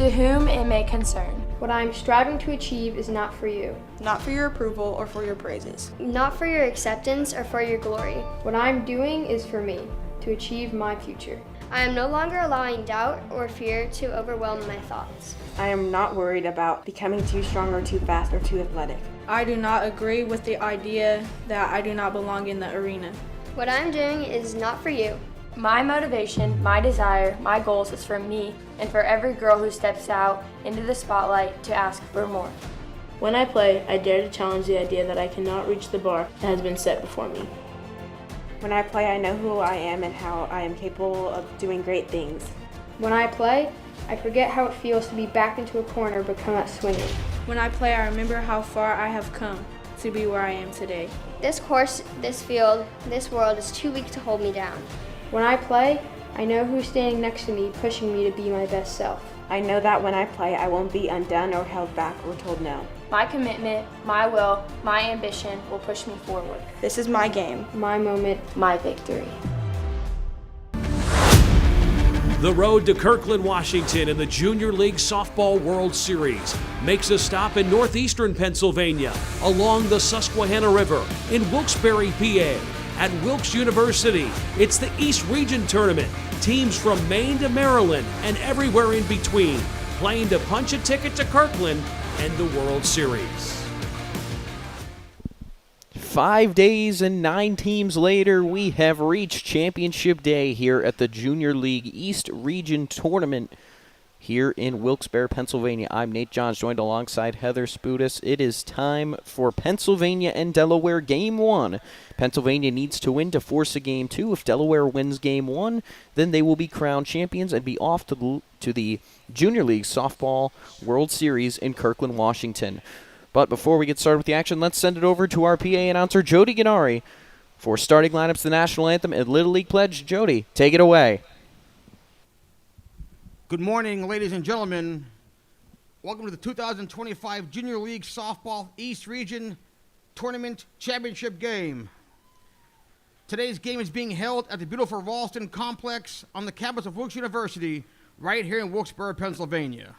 to whom it may concern. What I am striving to achieve is not for you. Not for your approval or for your praises. Not for your acceptance or for your glory. What I am doing is for me, to achieve my future. I am no longer allowing doubt or fear to overwhelm my thoughts. I am not worried about becoming too strong or too fast or too athletic. I do not agree with the idea that I do not belong in the arena. What I'm doing is not for you. My motivation, my desire, my goals is for me and for every girl who steps out into the spotlight to ask for more. When I play, I dare to challenge the idea that I cannot reach the bar that has been set before me. When I play, I know who I am and how I am capable of doing great things. When I play, I forget how it feels to be backed into a corner but come out swinging. When I play, I remember how far I have come to be where I am today. This course, this field, this world is too weak to hold me down. When I play, I know who's standing next to me, pushing me to be my best self. I know that when I play, I won't be undone or held back or told no. My commitment, my will, my ambition will push me forward. This is my game. My moment, My victory. The road to Kirkland, Washington in the Junior League Softball World Series makes a stop in northeastern Pennsylvania along the Susquehanna River in Wilkes-Barre, PA. At Wilkes University, it's the East Region Tournament. Teams from Maine to Maryland and everywhere in between playing to punch a ticket to Kirkland and the World Series. 5 days and 9 teams later, we have reached Championship Day here at the Junior League East Region Tournament here in Wilkes-Barre, Pennsylvania. I'm Nate Johns, joined alongside Heather Spudis. It is time for Pennsylvania and Delaware Game 1. Pennsylvania needs to win to force a Game 2. If Delaware wins Game 1, then they will be crowned champions and be off to the Junior League Softball World Series in Kirkland, Washington. But before we get started with the action, let's send it over to our PA announcer, Jody Gennari, for starting lineups, the National Anthem, and Little League Pledge. Jody, take it away. Good morning, ladies and gentlemen. Welcome to the 2025 Junior League Softball East Region Tournament Championship Game. Today's game is being held at the beautiful Ralston Complex on the campus of Wilkes University, right here in Wilkes-Barre, Pennsylvania.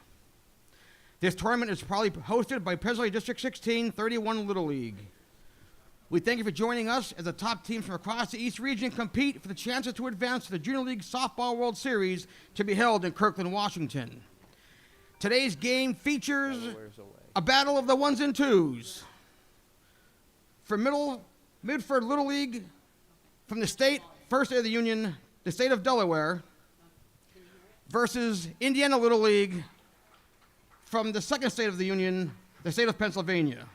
This tournament is proudly hosted by Pennsylvania District 16 31 Little League. We thank you for joining us as the top teams from across the East Region compete for the chances to advance to the Junior League Softball World Series to be held in Kirkland, Washington. Today's game features a battle of the ones and twos. For Midford Little League from the state, first state of the Union, the state of Delaware, versus Indiana Little League from the second state of the Union, the state of Pennsylvania.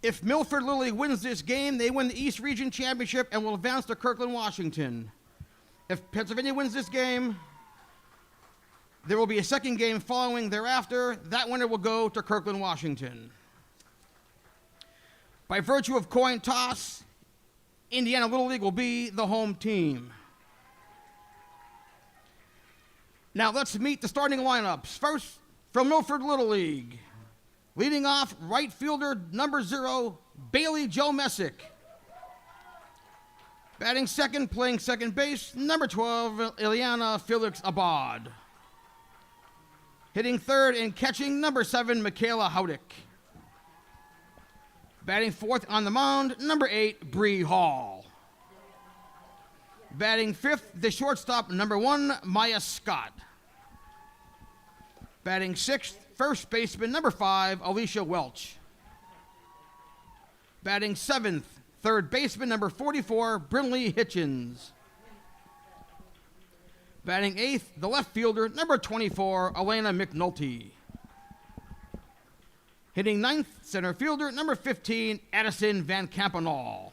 If Milford Little League wins this game, they win the East Region Championship and will advance to Kirkland, Washington. If Pennsylvania wins this game, there will be a second game following thereafter. That winner will go to Kirkland, Washington. By virtue of coin toss, Indiana Little League will be the home team. Now let's meet the starting lineups. First, from Milford Little League. Leading off, right fielder number 0, Bailey Joe Messick. Batting second, playing second base, number 12, Ileana Felix Abad. Hitting third and catching, number 7, Michaela Houdick. Batting fourth on the mound, number 8, Bree Hall. Batting fifth, the shortstop, number 1, Maya Scott. Batting sixth, first baseman, number 5, Alicia Welch. Batting seventh, third baseman, number 44, Brinley Hitchens. Batting eighth, the left fielder, number 24, Elena McNulty. Hitting ninth, center fielder, number 15, Addison Van Campenol.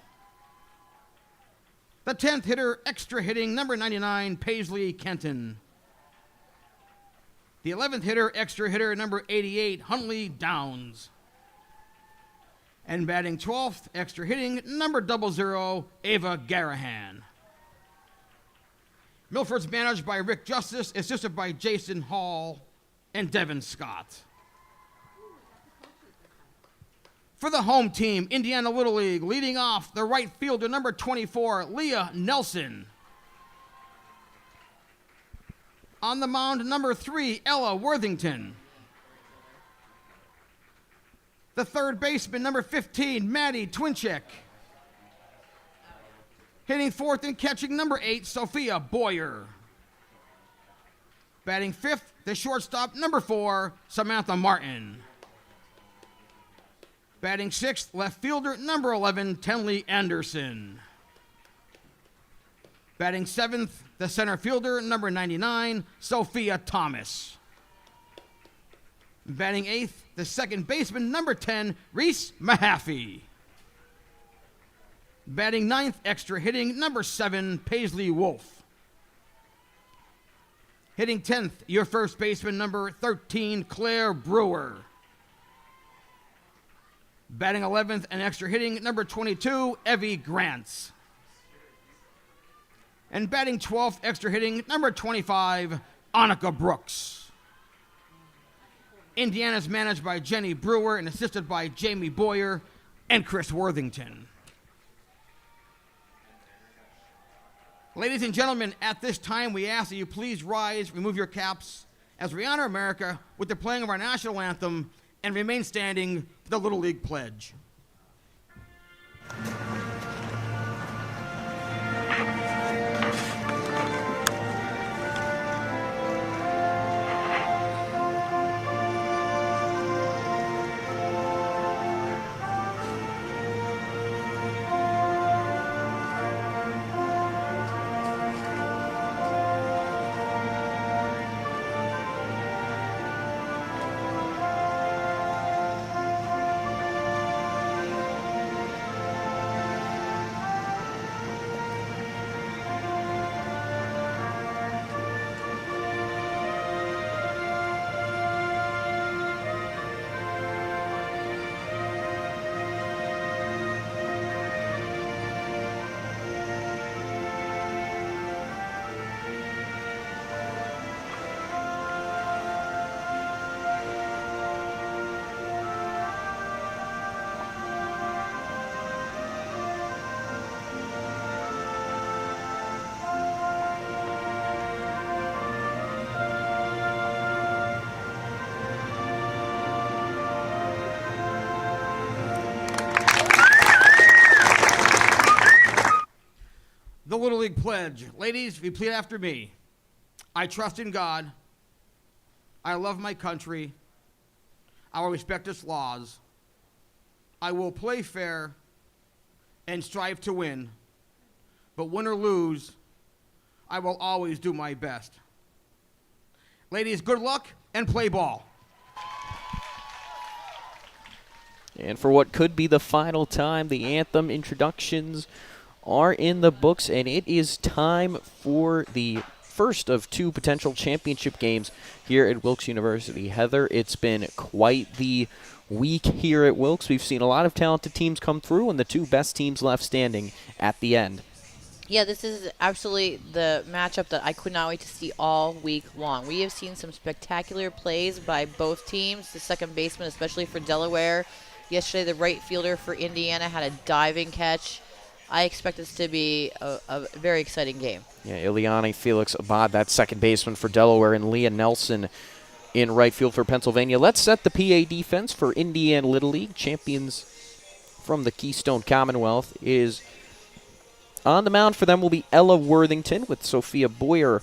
The 10th hitter, extra hitting, number 99, Paisley Kenton. The 11th hitter, extra hitter, number 88, Huntley Downs. And batting 12th, extra hitting, number 00, Ava Garahan. Milford's managed by Rick Justice, assisted by Jason Hall and Devin Scott. For the home team, Indiana Little League, leading off the right fielder, number 24, Leah Nelson. On the mound, number 3, Ella Worthington. The third baseman, number 15, Maddie Twinchek. Hitting fourth and catching, number 8, Sophia Boyer. Batting fifth, the shortstop, number 4, Samantha Martin. Batting sixth, left fielder, number 11, Tenley Anderson. Batting seventh, the center fielder, number 99, Sophia Thomas. Batting eighth, the second baseman, number 10, Reese Mahaffey. Batting ninth, extra hitting, number 7, Paisley Wolf. Hitting 10th, your first baseman, number 13, Claire Brewer. Batting 11th and extra hitting, number 22, Evie Grants. And batting 12th, extra hitting, number 25, Annika Brooks. Indiana's managed by Jenny Brewer and assisted by Jamie Boyer and Chris Worthington. Ladies and gentlemen, at this time we ask that you please rise, remove your caps, as we honor America with the playing of our national anthem and remain standing for the Little League Pledge. The Little League Pledge. Ladies, repeat after me. I trust in God. I love my country. I will respect its laws. I will play fair and strive to win. But win or lose, I will always do my best. Ladies, good luck and play ball. And for what could be the final time, the anthem introductions are in the books, and it is time for the first of 2 potential championship games here at Wilkes University. Heather, it's been quite the week here at Wilkes. We've seen a lot of talented teams come through, and the 2 best teams left standing at the end. Yeah, this is absolutely the matchup that I could not wait to see all week long. We have seen some spectacular plays by both teams, the second baseman, especially for Delaware. Yesterday, the right fielder for Indiana had a diving catch. I expect this to be a very exciting game. Yeah, Ileani Felix Abad, that second baseman for Delaware, and Leah Nelson in right field for Pennsylvania. Let's set the PA defense for Indiana Little League. Champions from the Keystone Commonwealth is on the mound for them will be Ella Worthington with Sophia Boyer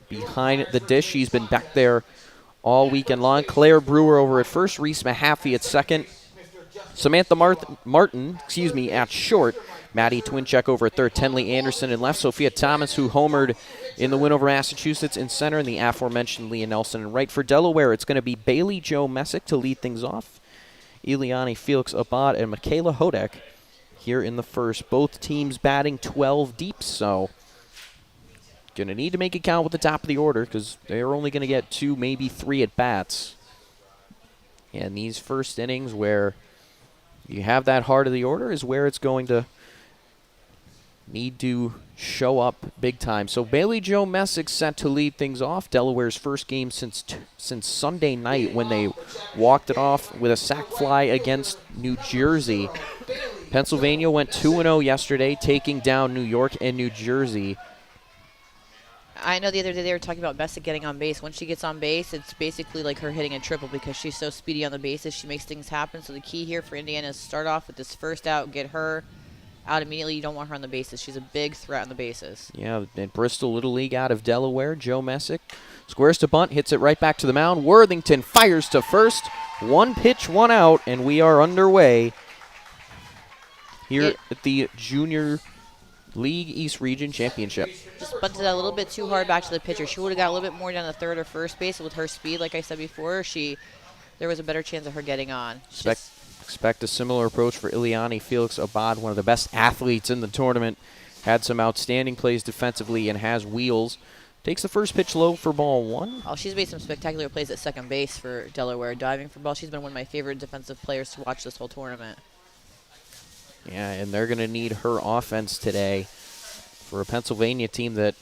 behind the dish. She's been back there all weekend long. Claire Brewer over at first, Reese Mahaffey at second, Samantha Martin at short, Maddie Twinchek over at third, Tenley Anderson in left, Sophia Thomas, who homered in the win over Massachusetts, in center, and the aforementioned Leah Nelson in right. For Delaware, it's going to be Bailey Jo Messick to lead things off, Ileani Felix Abad and Michaela Hodek here in the first. Both teams batting 12 deep, so going to need to make it count with the top of the order because they're only going to get 2, maybe 3 at-bats. And these first innings where you have that heart of the order is where it's going to need to show up big time. So Bailey Jo Messick set to lead things off. Delaware's first game since Sunday night when they walked it off with a sac fly against New Jersey. Pennsylvania went 2-0 yesterday, taking down New York and New Jersey. I know the other day they were talking about Bessa getting on base. When she gets on base, it's basically like her hitting a triple because she's so speedy on the bases. She makes things happen. So the key here for Indiana is start off with this first out, get her out immediately. You don't want her on the bases. She's a big threat on the bases. Yeah, at Bristol Little League out of Delaware, Joe Messick squares to bunt, hits it right back to the mound. Worthington fires to first. 1 pitch, 1 out, and we are underway here at the Junior League East Region Championship. Just bunted that a little bit too hard back to the pitcher. She would have got a little bit more down the third or first base with her speed, like I said before. There was a better chance of her getting on. Expect a similar approach for Ileani Felix Abad, one of the best athletes in the tournament. Had some outstanding plays defensively and has wheels. Takes the first pitch low for ball 1. Oh, she's made some spectacular plays at second base for Delaware, diving for ball. She's been one of my favorite defensive players to watch this whole tournament. Yeah, and they're going to need her offense today for a Pennsylvania team that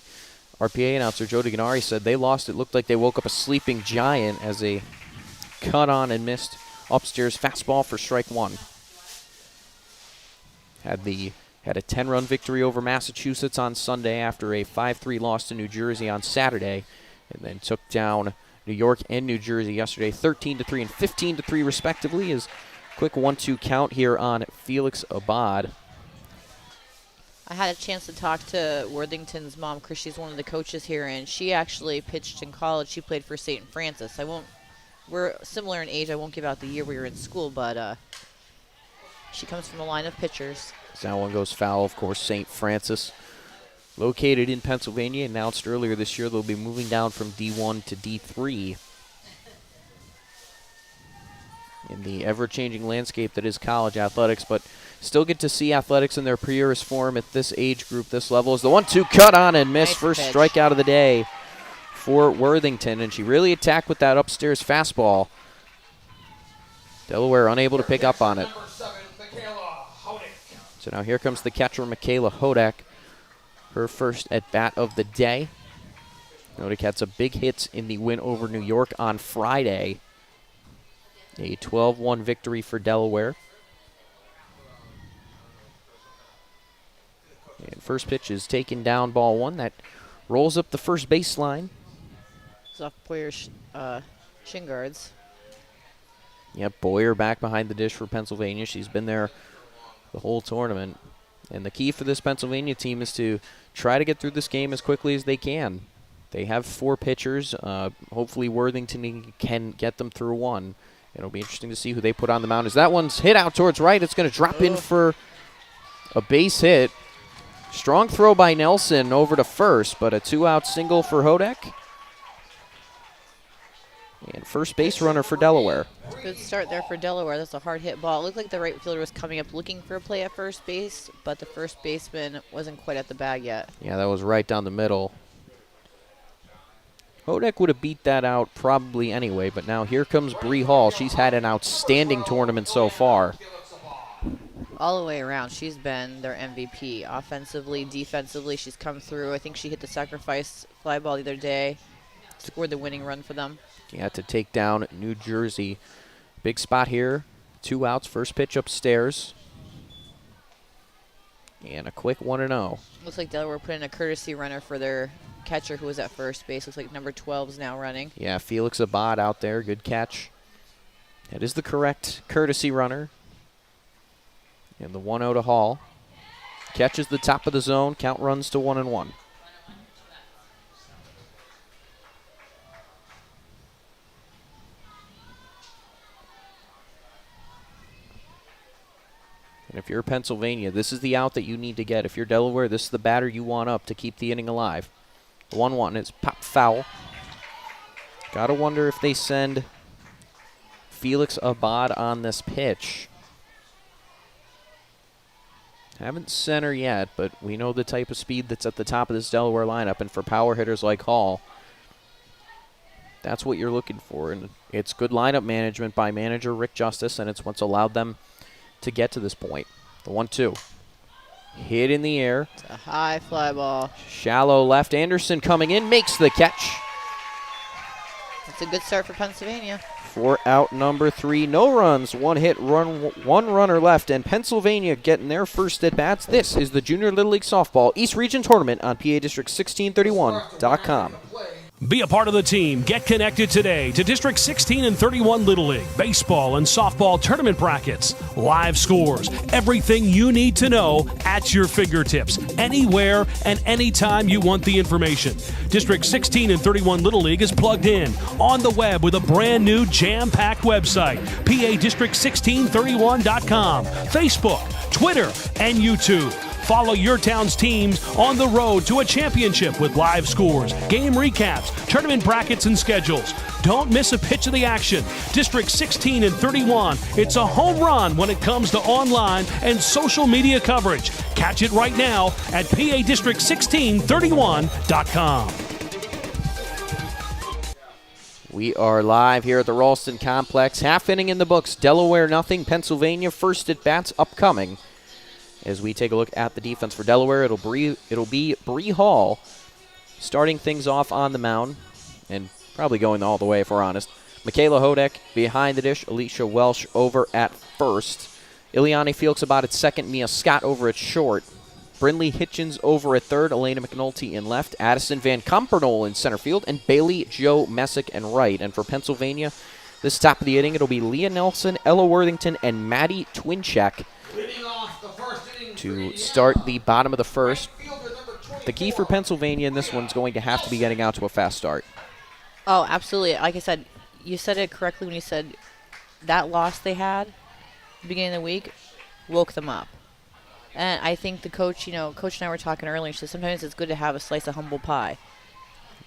RPA announcer Joe DeGanari said they lost. It looked like they woke up a sleeping giant as they cut on and missed upstairs fastball for strike 1. Had a 10-run victory over Massachusetts on Sunday after a 5-3 loss to New Jersey on Saturday, and then took down New York and New Jersey yesterday 13-3 and 15-3 respectively. Is quick 1-2 count here on Felix Abad. I had a chance to talk to Worthington's mom, Chris. She's one of the coaches here, and she actually pitched in college. She played for St. Francis. We're similar in age. I won't give out the year we were in school, but she comes from a line of pitchers. That one goes foul, of course. St. Francis, located in Pennsylvania, announced earlier this year they'll be moving down from D1 to D3. In the ever-changing landscape that is college athletics, but still get to see athletics in their purest form at this age group, this level. Is the 1-2 cut on and miss. Nice First pitch. strikeout of the day for Worthington, and she really attacked with that upstairs fastball. Delaware unable to pick up on it. So now here comes the catcher, Michaela Hodak. Her first at-bat of the day. Hodak had some big hits in the win over New York on Friday. A 12-1 victory for Delaware. And first pitch is taken down, ball 1. That rolls up the first baseline. It's off Boyer's shin guards. Yep, Boyer back behind the dish for Pennsylvania. She's been there the whole tournament. And the key for this Pennsylvania team is to try to get through this game as quickly as they can. They have 4 pitchers. Hopefully Worthington can get them through 1. It'll be interesting to see who they put on the mound. As that one's hit out towards right, it's going to drop in for a base hit. Strong throw by Nelson over to first, but a 2-out single for Hodak. And first base runner for Delaware. Good start there for Delaware. That's a hard hit ball. It looked like the right fielder was coming up looking for a play at first base, but the first baseman wasn't quite at the bag yet. Yeah, that was right down the middle. Hodak would have beat that out probably anyway, but now here comes Bree Hall. She's had an outstanding tournament so far. All the way around, she's been their MVP. Offensively, defensively, she's come through. I think she hit the sacrifice fly ball the other day, scored the winning run for them. Yeah, to take down New Jersey. Big spot here. 2 outs, first pitch upstairs. And a quick 1-0. Looks like Delaware put in a courtesy runner for their catcher who was at first base. Looks like number 12 is now running. Yeah, Felix Abad out there. Good catch. That is the correct courtesy runner. And the 1-0 to Hall. Catches the top of the zone. Count runs to 1-1. And if you're Pennsylvania, this is the out that you need to get. If you're Delaware, this is the batter you want up to keep the inning alive. 1-1, it's pop foul. Gotta wonder if they send Felix Abad on this pitch. Haven't sent her yet, but we know the type of speed that's at the top of this Delaware lineup, and for power hitters like Hall, that's what you're looking for. And it's good lineup management by manager Rick Justice, and it's what's allowed them to get to this point. The 1-2. Hit in the air. It's a high fly ball. Shallow left. Anderson coming in, makes the catch. That's a good start for Pennsylvania. For out number 3, no runs, one hit, one runner left, and Pennsylvania getting their first at-bats. This is the Junior Little League Softball East Region Tournament on PADistrict1631.com. Be a part of the team. Get connected today to District 16 and 31 Little League, baseball, and softball tournament brackets, live scores, everything you need to know at your fingertips, anywhere and anytime you want the information. District 16 and 31 Little League is plugged in on the web with a brand new jam-packed website, PADistrict1631.com, Facebook, Twitter, and YouTube. Follow your town's teams on the road to a championship with live scores, game recaps, tournament brackets, and schedules. Don't miss a pitch of the action. District 16 and 31, it's a home run when it comes to online and social media coverage. Catch it right now at PADistrict1631.com. We are live here at the Ralston Complex. Half inning in the books. Delaware nothing. Pennsylvania first at bats upcoming. As we take a look at the defense for Delaware, it'll be Bree Hall starting things off on the mound, and probably going all the way if we're honest. Michaela Hodek behind the dish, Alicia Welsh over at first. Ileani Felix about at second, Mia Scott over at short. Brindley Hitchens over at third, Elena McNulty in left, Addison Van Compernol in center field, and Bailey Joe Messick in right. And for Pennsylvania, this top of the inning, it'll be Leah Nelson, Ella Worthington, and Maddie Twincheck to start the bottom of the first. The key for Pennsylvania in this one's going to have to be getting out to a fast start. Oh, absolutely. Like I said, you said it correctly when you said that loss they had at the beginning of the week woke them up. And I think the coach, Coach and I were talking earlier, she said sometimes it's good to have a slice of humble pie.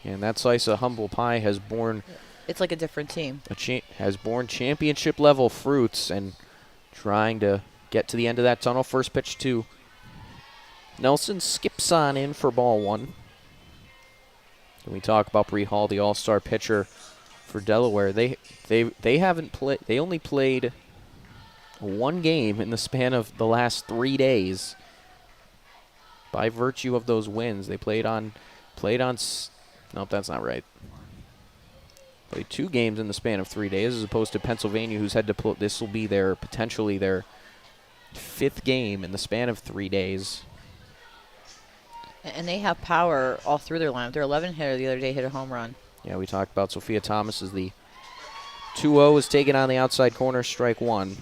And that slice of humble pie has borne... It's like a different team. Has borne championship-level fruits, and trying to get to the end of that tunnel. First pitch to Nelson, skips on in for ball one. When we talk about Bree Hall, the all-star pitcher for Delaware, they haven't played. They only played one game in the span of the last 3 days. By virtue of those wins, they played on. Nope, that's not right. Played 2 games in the span of 3 days, as opposed to Pennsylvania, who's had to play. This will be potentially their 5th game in the span of 3 days. And they have power all through their lineup. Their 11 hitter the other day hit a home run. Yeah, we talked about Sophia Thomas as the 2-0 is taken on the outside corner, strike one.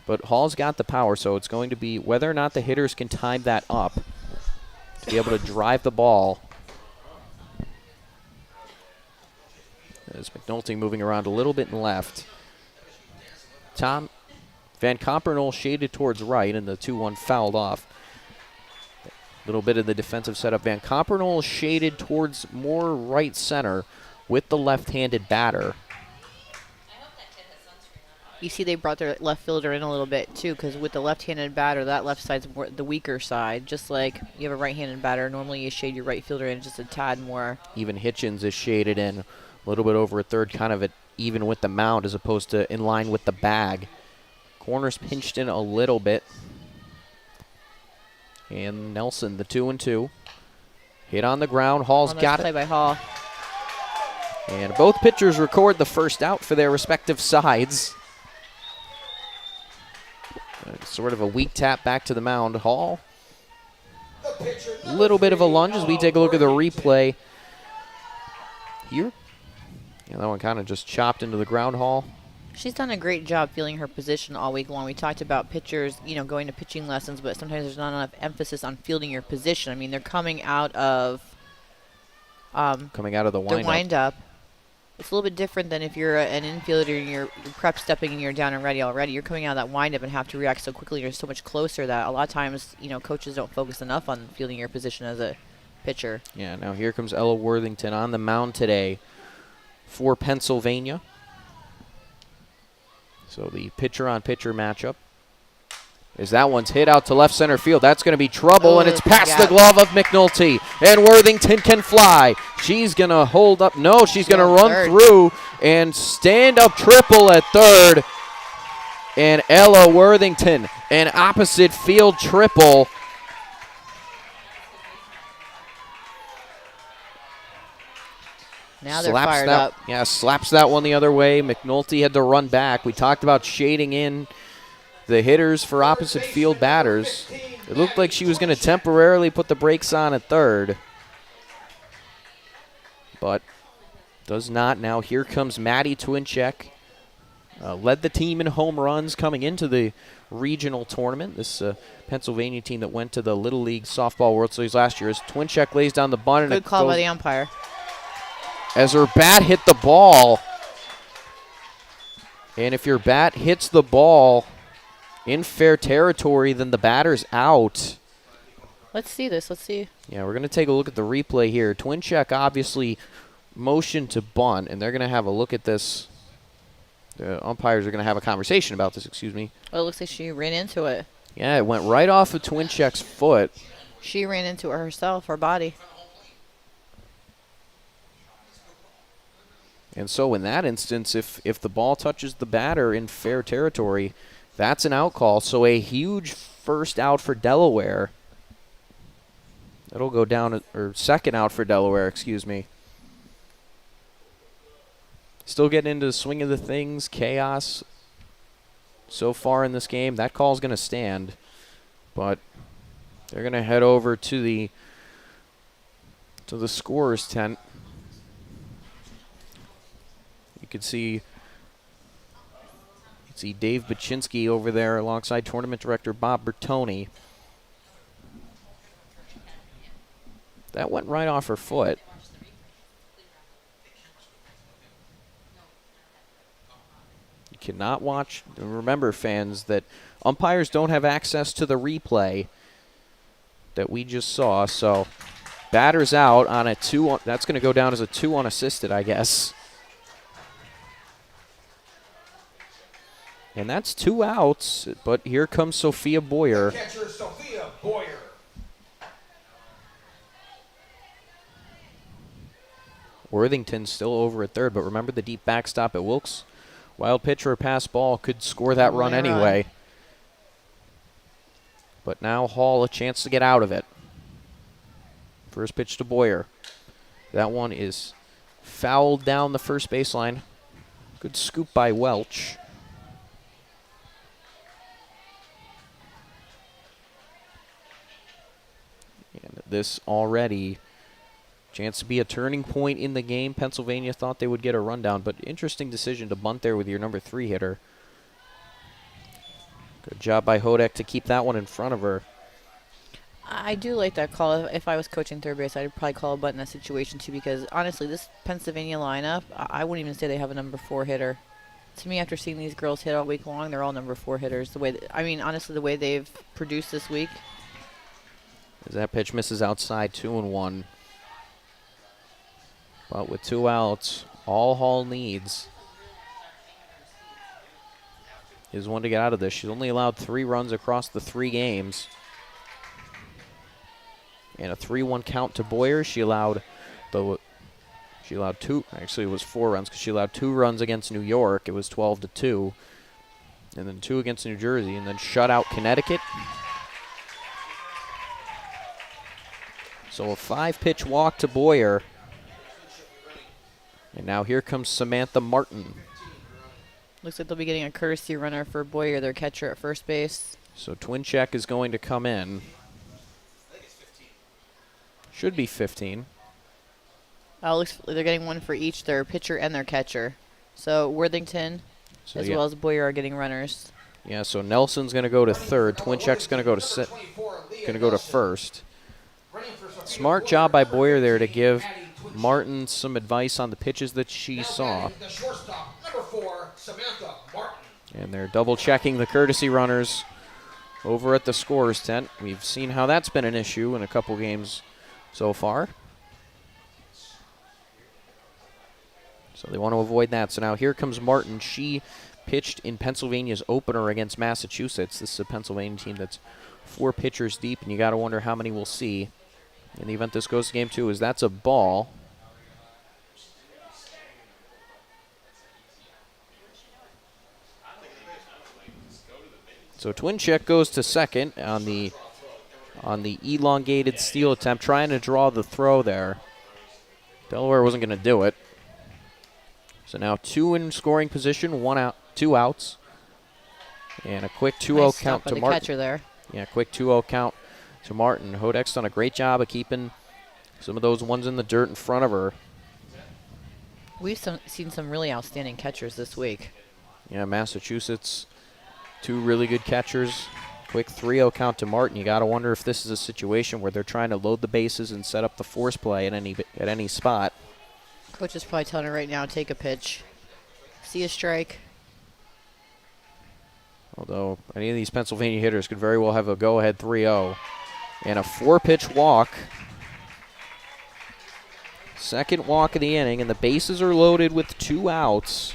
But Hall's got the power, so it's going to be whether or not the hitters can time that up to be able to drive the ball. As McNulty moving around a little bit in left. Van Compernol shaded towards right, and the 2-1 fouled off. A little bit of the defensive setup. Van Compernol shaded towards more right center with the left-handed batter. You see they brought their left fielder in a little bit, too, because with the left-handed batter, that left side's more the weaker side. Just like you have a right-handed batter, normally you shade your right fielder in just a tad more. Even Hitchens is shaded in a little bit over a third, kind of even with the mound as opposed to in line with the bag. Corners pinched in a little bit. And Nelson, the 2-2. Hit on the ground. Hall's got it. Play by Hall. And both pitchers record the first out for their respective sides. Sort of a weak tap back to the mound. Hall, a little bit of a lunge as we take a look at the replay here. Yeah, that one kind of just chopped into the ground. Hall. She's done a great job feeling her position all week long. We talked about pitchers, going to pitching lessons, but sometimes there's not enough emphasis on fielding your position. I mean, they're coming out of the wind-up. It's a little bit different than if you're an infielder and you're prep stepping and you're down and ready already. You're coming out of that wind-up and have to react so quickly. You're so much closer that a lot of times, coaches don't focus enough on fielding your position as a pitcher. Yeah, now here comes Ella Worthington on the mound today for Pennsylvania. So the pitcher-on-pitcher matchup. As that one's hit out to left center field. That's going to be trouble, and it's past the glove of McNulty. And Worthington can fly. She's going to hold up. No, she's going to run through and stand up triple at third. And Ella Worthington, an opposite field triple. Now they're fired up. Yeah, slaps that one the other way. McNulty had to run back. We talked about shading in the hitters for opposite field batters. It looked like she was going to temporarily put the brakes on at third, but does not. Now here comes Maddie Twincheck. Led the team in home runs coming into the regional tournament. This Pennsylvania team that went to the Little League Softball World Series last year. As Twincheck lays down the bunt. Good call by the umpire. As her bat hit the ball. And if your bat hits the ball in fair territory, then the batter's out. Let's see this. Let's see. Yeah, we're going to take a look at the replay here. Twincheck obviously motioned to bunt, and they're going to have a look at this. The umpires are going to have a conversation about this, excuse me. Oh, it looks like she ran into it. Yeah, it went right off of Twincheck's foot. She ran into it herself, her body. And so in that instance, if the ball touches the batter in fair territory, that's an out call. So a huge first out for Delaware. It'll go down, or second out for Delaware, excuse me. Still getting into the swing of the things, chaos so far in this game. That call's going to stand, but they're going to head over to the scorer's tent. You can see Dave Baczynski over there alongside tournament director Bob Bertoni. That went right off her foot. You cannot watch. Remember, fans, that umpires don't have access to the replay that we just saw. So batter's out on a 2. That's going to go down as a 2 unassisted, I guess. And that's 2 outs, but here comes Sophia Boyer. Catcher Sophia Boyer. Worthington still over at third, but remember the deep backstop at Wilkes? Wild pitch or pass ball could score that run anyway. But now Hall a chance to get out of it. First pitch to Boyer. That one is fouled down the first baseline. Good scoop by Welch. And this already chance to be a turning point in the game. Pennsylvania thought they would get a rundown, but interesting decision to bunt there with your number 3 hitter. Good job by Hodek to keep that one in front of her. I do like that call. If I was coaching third base, I'd probably call a bunt in that situation too, because honestly, this Pennsylvania lineup, I wouldn't even say they have a number 4 hitter. To me, after seeing these girls hit all week long, they're all number 4 hitters. Honestly, the way they've produced this week. As that pitch misses outside, 2-1. But with 2 outs, all Hall needs is one to get out of this. She's only allowed 3 runs across the 3 games. And a 3-1 count to Boyer. She allowed 2, actually it was 4 runs because she allowed 2 runs against New York. It was 12-2. And then 2 against New Jersey, and then shut out Connecticut. So a 5-pitch walk to Boyer. And now here comes Samantha Martin. Looks like they'll be getting a courtesy runner for Boyer, their catcher at first base. So Twincheck is going to come in. Should be 15. Looks like they're getting one for each, their pitcher and their catcher. So Worthington, as well as Boyer, are getting runners. Yeah, so Nelson's going to go to third. Twincheck's going to go to first. Smart job by Boyer there to give Martin some advice on the pitches that she saw. And they're double checking the courtesy runners over at the scorer's tent. We've seen how that's been an issue in a couple games so far. So they want to avoid that. So now here comes Martin. She pitched in Pennsylvania's opener against Massachusetts. This is a Pennsylvania team that's 4 pitchers deep, and you got to wonder how many we'll see in the event this goes to game 2. Is that's a ball. So Twincheck goes to second on the elongated steal attempt, trying to draw the throw there. Delaware wasn't going to do it. So now 2 in scoring position, 1 out, 2 outs. And a quick 2-0 Nice count stop by to the Martin. catcher there. Yeah, quick 2-0 count to Martin. Hodek's done a great job of keeping some of those ones in the dirt in front of her. We've seen some really outstanding catchers this week. Yeah, Massachusetts, 2 really good catchers. Quick 3-0 count to Martin. You got to wonder if this is a situation where they're trying to load the bases and set up the force play at any spot. Coach is probably telling her right now, take a pitch. See a strike. Although any of these Pennsylvania hitters could very well have a go-ahead 3-0. And a 4-pitch walk. Second walk of the inning, and the bases are loaded with 2 outs.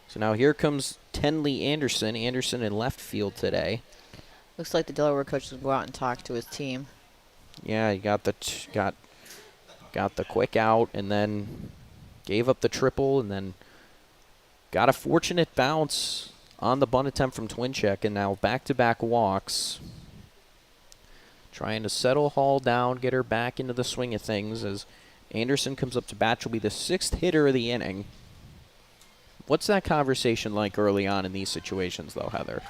So now here comes Tenley Anderson. Anderson in left field today. Looks like the Delaware coach is going to go out and talk to his team. Yeah, he got the got the quick out, and then gave up the triple, and then got a fortunate bounce on the bunt attempt from Twincheck, and now back-to-back walks. Trying to settle Hall down, get her back into the swing of things as Anderson comes up to bat. She'll be the 6th hitter of the inning. What's that conversation like early on in these situations, though, Heather?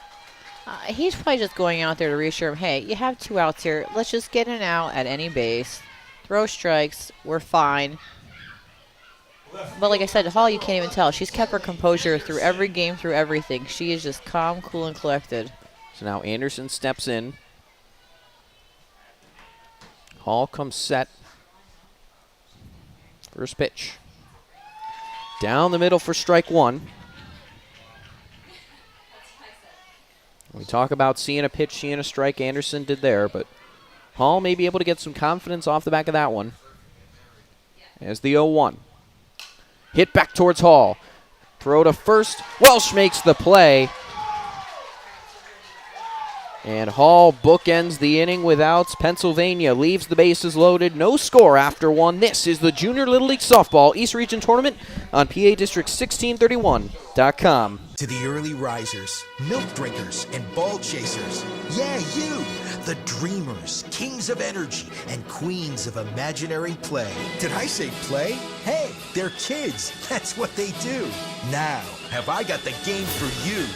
He's probably just going out there to reassure him, hey, you have 2 outs here. Let's just get an out at any base. Throw strikes. We're fine. But like I said, Hall, you can't even tell. She's kept her composure through every game, through everything. She is just calm, cool, and collected. So now Anderson steps in. Hall comes set. First pitch. Down the middle for strike 1. We talk about seeing a pitch, seeing a strike. Anderson did there, but Hall may be able to get some confidence off the back of that one. As the 0-1. Hit back towards Hall. Throw to first. Welsh makes the play. And Hall bookends the inning with outs. Pennsylvania leaves the bases loaded. No score after 1. This is the Junior Little League Softball East Region Tournament on PA District1631.com. To the early risers, milk drinkers, and ball chasers. Yeah, you. The dreamers, kings of energy, and queens of imaginary play. Did I say play? Hey, they're kids. That's what they do. Now, have I got the game for you?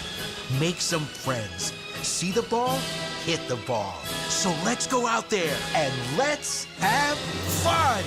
Make some friends. See the ball? Hit the ball. So let's go out there and let's have fun.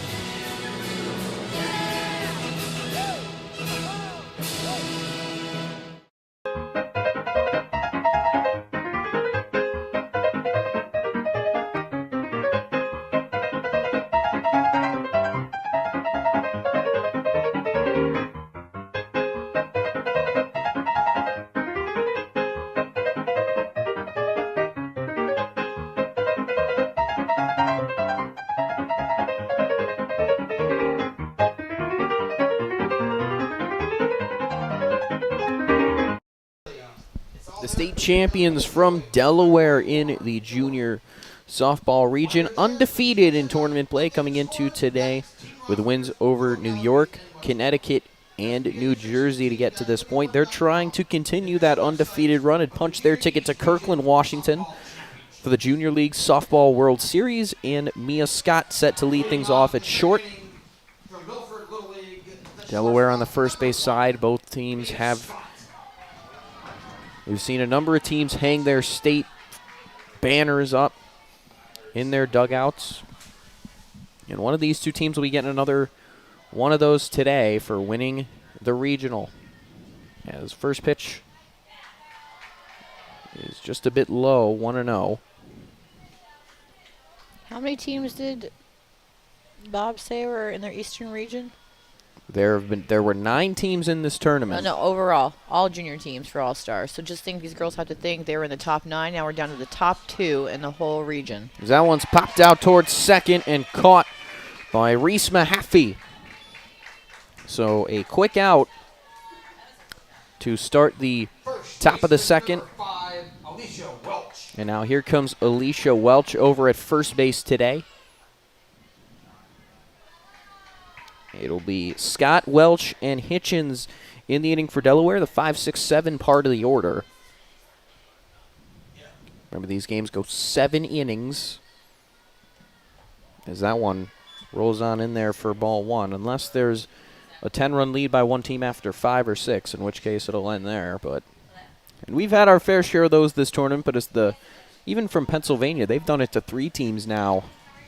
The state champions from Delaware in the junior softball region, undefeated in tournament play coming into today with wins over New York, Connecticut, and New Jersey to get to this point. They're trying to continue that undefeated run and punch their ticket to Kirkland, Washington for the Junior League Softball World Series, and Mia Scott set to lead things off at short. Delaware on the first base side. Both teams have... We've seen a number of teams hang their state banners up in their dugouts. And one of these 2 teams will be getting another one of those today for winning the regional. As first pitch is just a bit low, 1-0. How many teams did Bob say were in their eastern region? There were 9 teams in this tournament. No, overall, all junior teams for All-Stars. So just think these girls have to think they were in the top 9. Now we're down to the top 2 in the whole region. That one's popped out towards second and caught by Reese Mahaffey. So a quick out to start the top of the second. And now here comes Alicia Welch over at first base today. It'll be Scott, Welch, and Hitchens in the inning for Delaware, the 5, 6, 7 part of the order. Remember, these games go 7 innings. As that one rolls on in there for ball one, unless there's a 10-run lead by one team after 5 or 6, in which case it'll end there. But and we've had our fair share of those this tournament, but it's even from Pennsylvania, they've done it to 3 teams now.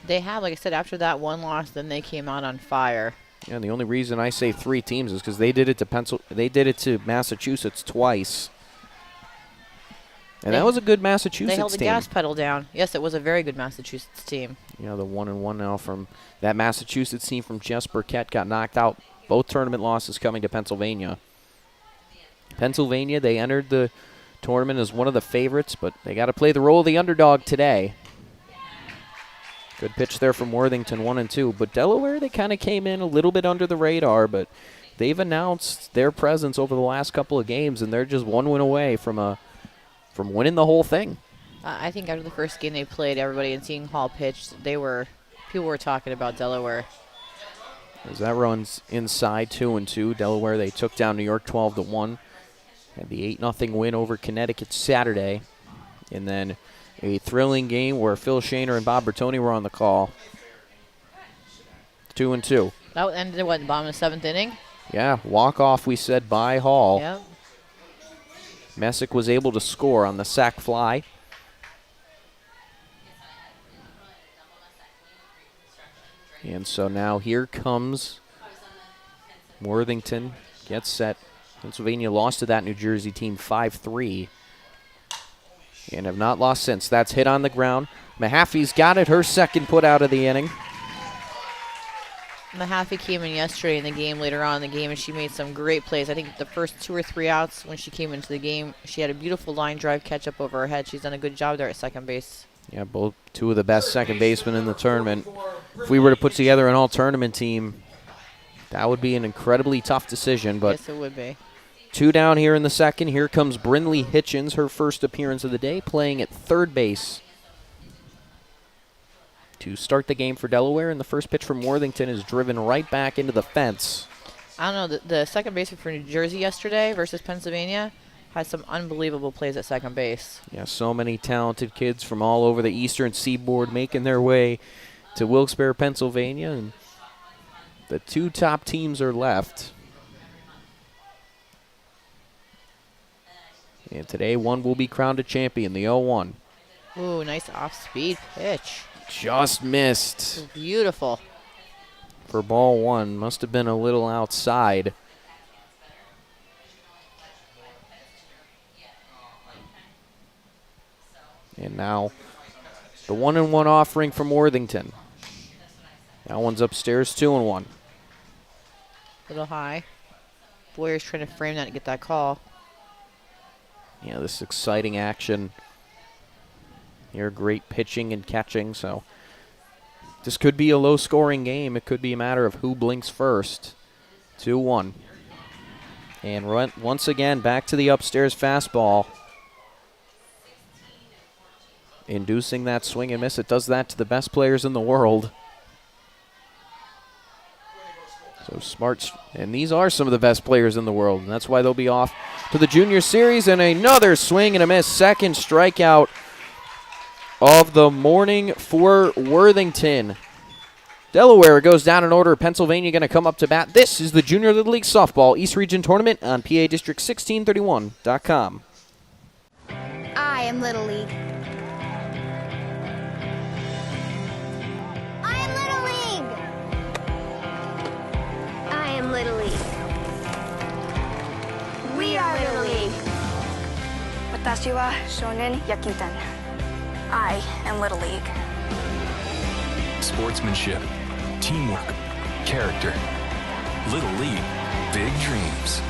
They have, like I said, after that one loss, then they came out on fire. Yeah, and the only reason I say 3 teams is because they did it to Massachusetts twice. And that was a good Massachusetts team. They held the gas pedal down. Yes, it was a very good Massachusetts team. You know, the 1-1 now from that Massachusetts team from Jess Burkett got knocked out. Both tournament losses coming to Pennsylvania. Pennsylvania, they entered the tournament as one of the favorites, but they got to play the role of the underdog today. Good pitch there from Worthington, 1-2. But Delaware, they kind of came in a little bit under the radar, but they've announced their presence over the last couple of games, and they're just one win away from winning the whole thing. I think after the first game they played, everybody in Seton Hall pitched, people were talking about Delaware. As that runs inside 2-2, Delaware, they took down New York 12-1. Had the 8-0 win over Connecticut Saturday. And then a thrilling game where Phil Shaner and Bob Bertoni were on the call. 2-2. That ended in the bottom of the 7th inning? Yeah, walk-off, we said, by Hall. Yep. Messick was able to score on the sac fly. And so now here comes Worthington. Gets set. Pennsylvania lost to that New Jersey team 5-3. And have not lost since. That's hit on the ground. Mahaffey's got it. Her second put out of the inning. Mahaffey came in yesterday in the game, later on in the game, and she made some great plays. I think the first 2 or 3 outs when she came into the game, she had a beautiful line drive catch up over her head. She's done a good job there at second base. Yeah, both 2 of the best second basemen in the tournament. If we were to put together an all-tournament team, that would be an incredibly tough decision. But yes, it would be. 2 down here in the second. Here comes Brinley Hitchens, her first appearance of the day, playing at third base to start the game for Delaware. And the first pitch from Worthington is driven right back into the fence. I don't know, the second baseman for New Jersey yesterday versus Pennsylvania had some unbelievable plays at second base. Yeah, so many talented kids from all over the eastern seaboard making their way to Wilkes-Barre, Pennsylvania. And the 2 top teams are left. And today, one will be crowned a champion, the 0-1. Ooh, nice off-speed pitch. Just missed. Beautiful. For ball 1. Must have been a little outside. And now the 1-1 offering from Worthington. That one's upstairs, 2-1. Little high. Boyer's trying to frame that to get that call. Yeah, this exciting action. Here, great pitching and catching, so this could be a low-scoring game. It could be a matter of who blinks first. 2-1. And once again, back to the upstairs fastball. Inducing that swing and miss. It does that to the best players in the world. So smart, and these are some of the best players in the world, and that's why they'll be off to the junior series. And another swing and a miss. Second strikeout of the morning for Worthington. Delaware goes down in order. Pennsylvania going to come up to bat. This is the Junior Little League Softball East Region Tournament on PA District 1631.com. I am Little League. Little League. We are Little League. Watashi wa Shonen Yakutan. I am Little League. Sportsmanship, teamwork, character. Little League, big dreams.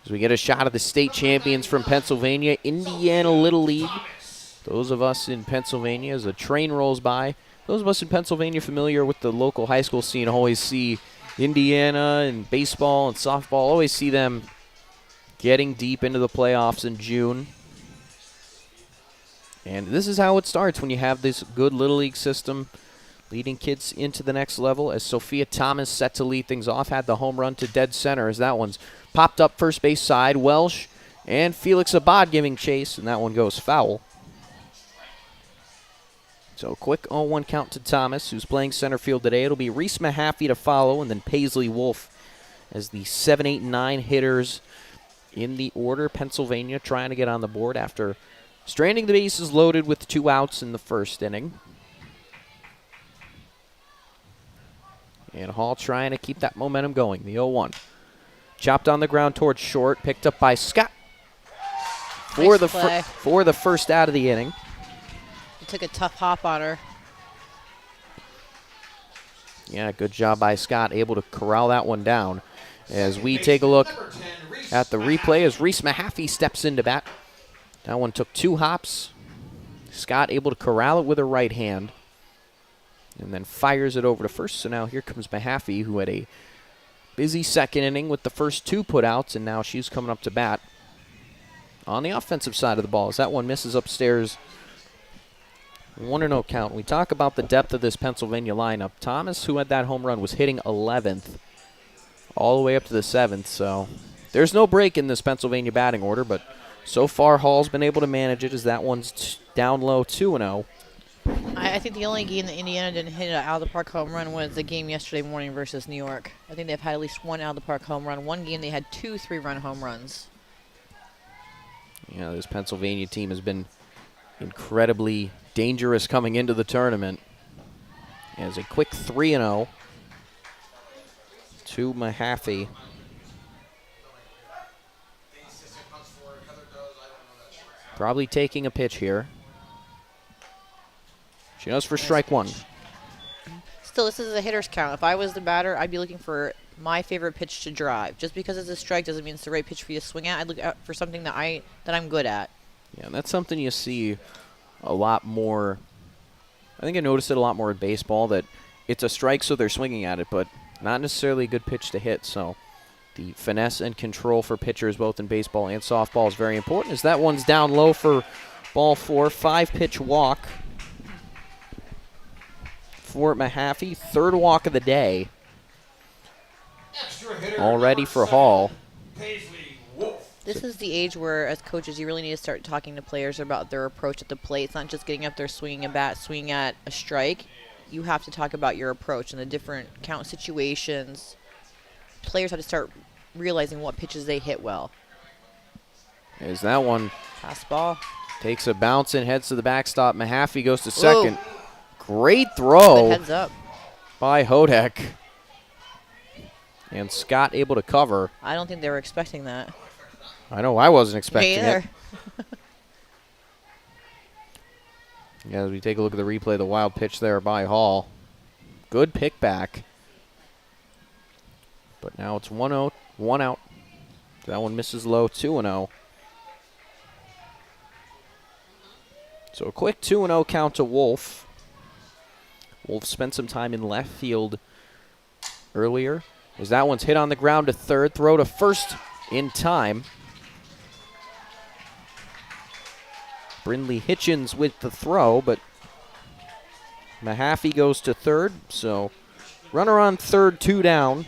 We get a shot of the state champions from Pennsylvania, Indiana Little League. Those of us in Pennsylvania, as a train rolls by, those of us in Pennsylvania familiar with the local high school scene always see Indiana and baseball and softball, always see them getting deep into the playoffs in June. And this is how it starts when you have this good Little League system leading kids into the next level. As Sophia Thomas set to lead things off, had the home run to dead center as that one's popped up first base side. Welsh and Felix Abad giving chase, and that one goes foul. So quick 0-1 count to Thomas, who's playing center field today. It'll be Reese Mahaffey to follow, and then Paisley Wolf as the 7, 8, 9 hitters in the order. Pennsylvania trying to get on the board after stranding the bases loaded with 2 outs in the first inning. And Hall trying to keep that momentum going. The 0-1. Chopped on the ground towards short, picked up by Scott for the first out of the inning. He took a tough hop on her. Yeah, good job by Scott, able to corral that one down. As we take a look at the replay as Reese Mahaffey steps into bat. That one took 2 hops. Scott able to corral it with her right hand and then fires it over to first. So now here comes Mahaffey, who had a busy second inning with the first 2 putouts, and now she's coming up to bat on the offensive side of the ball as that one misses upstairs. 1-0 count. We talk about the depth of this Pennsylvania lineup. Thomas, who had that home run, was hitting 11th all the way up to the 7th, so there's no break in this Pennsylvania batting order, but so far Hall's been able to manage it as that one's down low 2-0. I think the only game that Indiana didn't hit an out-of-the-park home run was the game yesterday morning versus New York. I think they've had at least 1 out-of-the-park home run. One game they had 2 3-run home runs. Yeah, this Pennsylvania team has been incredibly dangerous coming into the tournament. As a quick 3-0 to Mahaffey. Probably taking a pitch here. She knows for strike 1. Still, this is a hitter's count. If I was the batter, I'd be looking for my favorite pitch to drive. Just because it's a strike doesn't mean it's the right pitch for you to swing at. I'd look out for something that I'm good at. Yeah, and that's something you see a lot more. I think I noticed it a lot more in baseball, that it's a strike, so they're swinging at it, but not necessarily a good pitch to hit. So the finesse and control for pitchers, both in baseball and softball, is very important. As that one's down low for ball 4, 5-pitch walk for Mahaffey, 3rd walk of the day. All ready for Hall. This is the age where, as coaches, you really need to start talking to players about their approach at the plate. It's not just getting up there, swinging a bat, swinging at a strike. You have to talk about your approach and the different count situations. Players have to start realizing what pitches they hit well. As that one fastball takes a bounce and heads to the backstop. Mahaffey goes to second. Whoa. Great throw heads up by Hodek. And Scott able to cover. I don't think they were expecting that. I know I wasn't expecting it. Yeah, as we take a look at the replay, the wild pitch there by Hall. Good pick back. But now it's 1-0, 1 out. That one misses low, 2-0. So a quick 2-0 count to Wolf. Wolf spent some time in left field earlier. As that one's hit on the ground to third, throw to first in time. Brindley Hitchens with the throw, but Mahaffey goes to third, so runner on third, 2 down.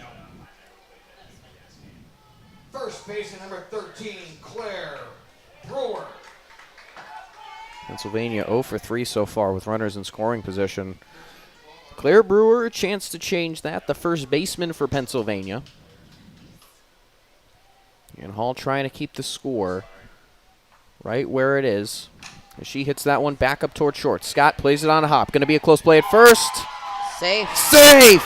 First baseman number 13, Claire Brewer. Pennsylvania 0 for 3 so far with runners in scoring position. Claire Brewer, a chance to change that, the first baseman for Pennsylvania. And Hall trying to keep the score right where it is. As she hits that one back up toward short. Scott plays it on a hop. Going to be a close play at first. Safe.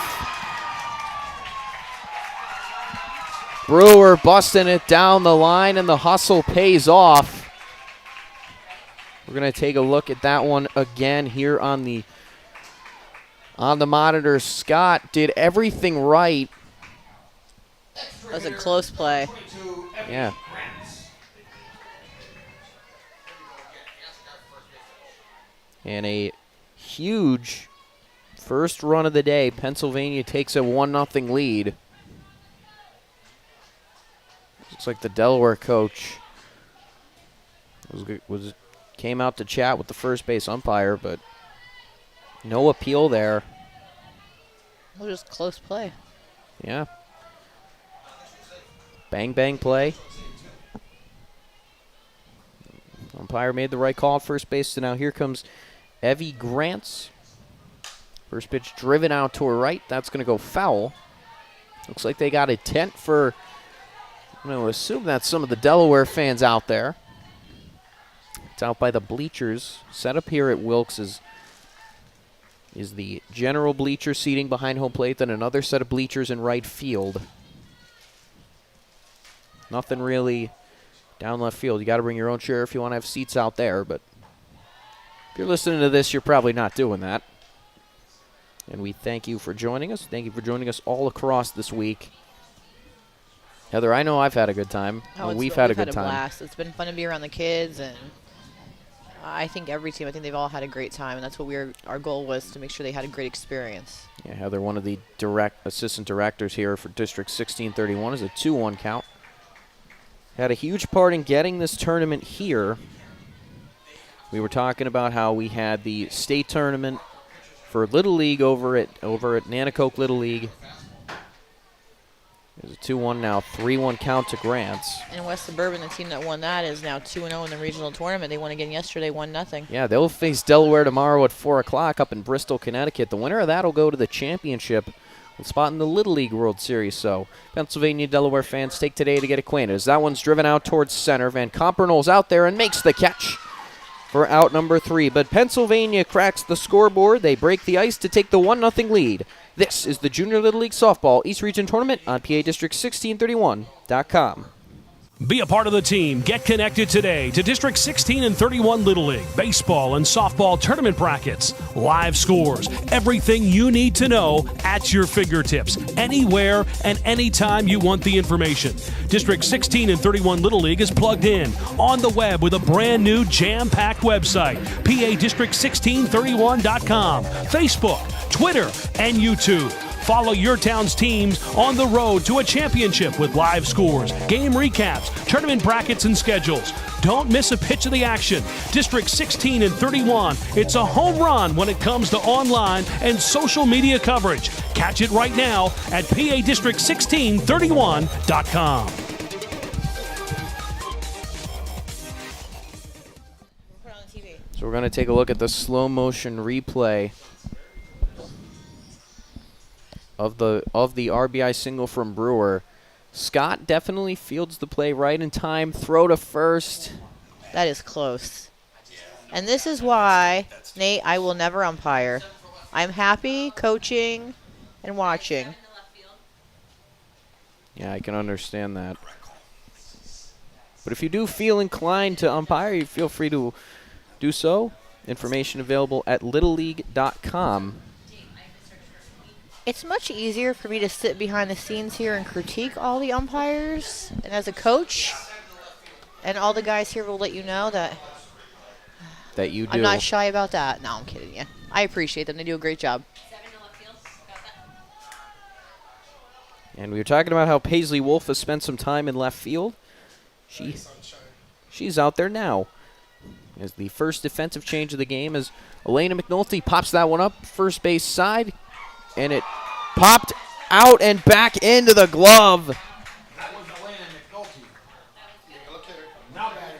Brewer busting it down the line, and the hustle pays off. We're going to take a look at that one again here on the monitor. Scott did everything right. That was a close play. Yeah. And a huge first run of the day. Pennsylvania takes a 1-0 lead. Looks like the Delaware coach came out to chat with the first base umpire, but no appeal there. It was just close play. Yeah. Bang, bang play. Umpire made the right call at first base, so now here comes Evie Grants. First pitch driven out to her right. That's going to go foul. Looks like they got a tent for, I'm going to assume that's some of the Delaware fans out there. It's out by the bleachers. Set up here at Wilkes is the general bleacher seating behind home plate, then another set of bleachers in right field. Nothing really down left field. You got to bring your own chair if you want to have seats out there, but if you're listening to this, you're probably not doing that. And we thank you for joining us. Thank you for joining us all across this week. Heather, I know I've had a good time. We've had a good time. Blast. It's been fun to be around the kids, and I think every team, they've all had a great time, and that's what our goal was, to make sure they had a great experience. Yeah, Heather, one of the assistant directors here for District 1631, is a 2-1 count. Had a huge part in getting this tournament here. We were talking about how we had the state tournament for Little League over at Nanacoke Little League. There's a 2-1 now, 3-1 count to Grants. And West Suburban, the team that won that, is now 2-0 in the regional tournament. They won again yesterday, 1-0. Yeah, they'll face Delaware tomorrow at 4 o'clock up in Bristol, Connecticut. The winner of that will go to the championship with a spot in the Little League World Series. So Pennsylvania Delaware fans, take today to get acquainted. As that one's driven out towards center, Van Compernol's out there and makes the catch for out number 3. But Pennsylvania cracks the scoreboard. They break the ice to take the 1-0 lead. This is the Junior Little League Softball East Region Tournament on PADistrict1631.com. Be a part of the team. Get connected today to District 16 and 31 Little League baseball and softball tournament brackets, live scores, everything you need to know at your fingertips, anywhere and anytime you want the information. District 16 and 31 Little League is plugged in on the web with a brand new jam-packed website, PADistrict1631.com, Facebook, Twitter, and YouTube. Follow your town's teams on the road to a championship with live scores, game recaps, tournament brackets, and schedules. Don't miss a pitch of the action. District 16 and 31, it's a home run when it comes to online and social media coverage. Catch it right now at PADistrict1631.com. So we're going to take a look at the slow motion replay of the RBI single from Brewer. Scott definitely fields the play right in time. Throw to first. That is close. And this is why, Nate, I will never umpire. I'm happy coaching and watching. Yeah, I can understand that. But if you do feel inclined to umpire, you feel free to do so. Information available at littleleague.com. It's much easier for me to sit behind the scenes here and critique all the umpires. And as a coach, and all the guys here will let you know that you do. I'm not shy about that. No, I'm kidding you. I appreciate them. They do a great job. And we were talking about how Paisley Wolf has spent some time in left field. She's out there now. As the first defensive change of the game, as Elena McNulty pops that one up first base side. And it popped out and back into the glove.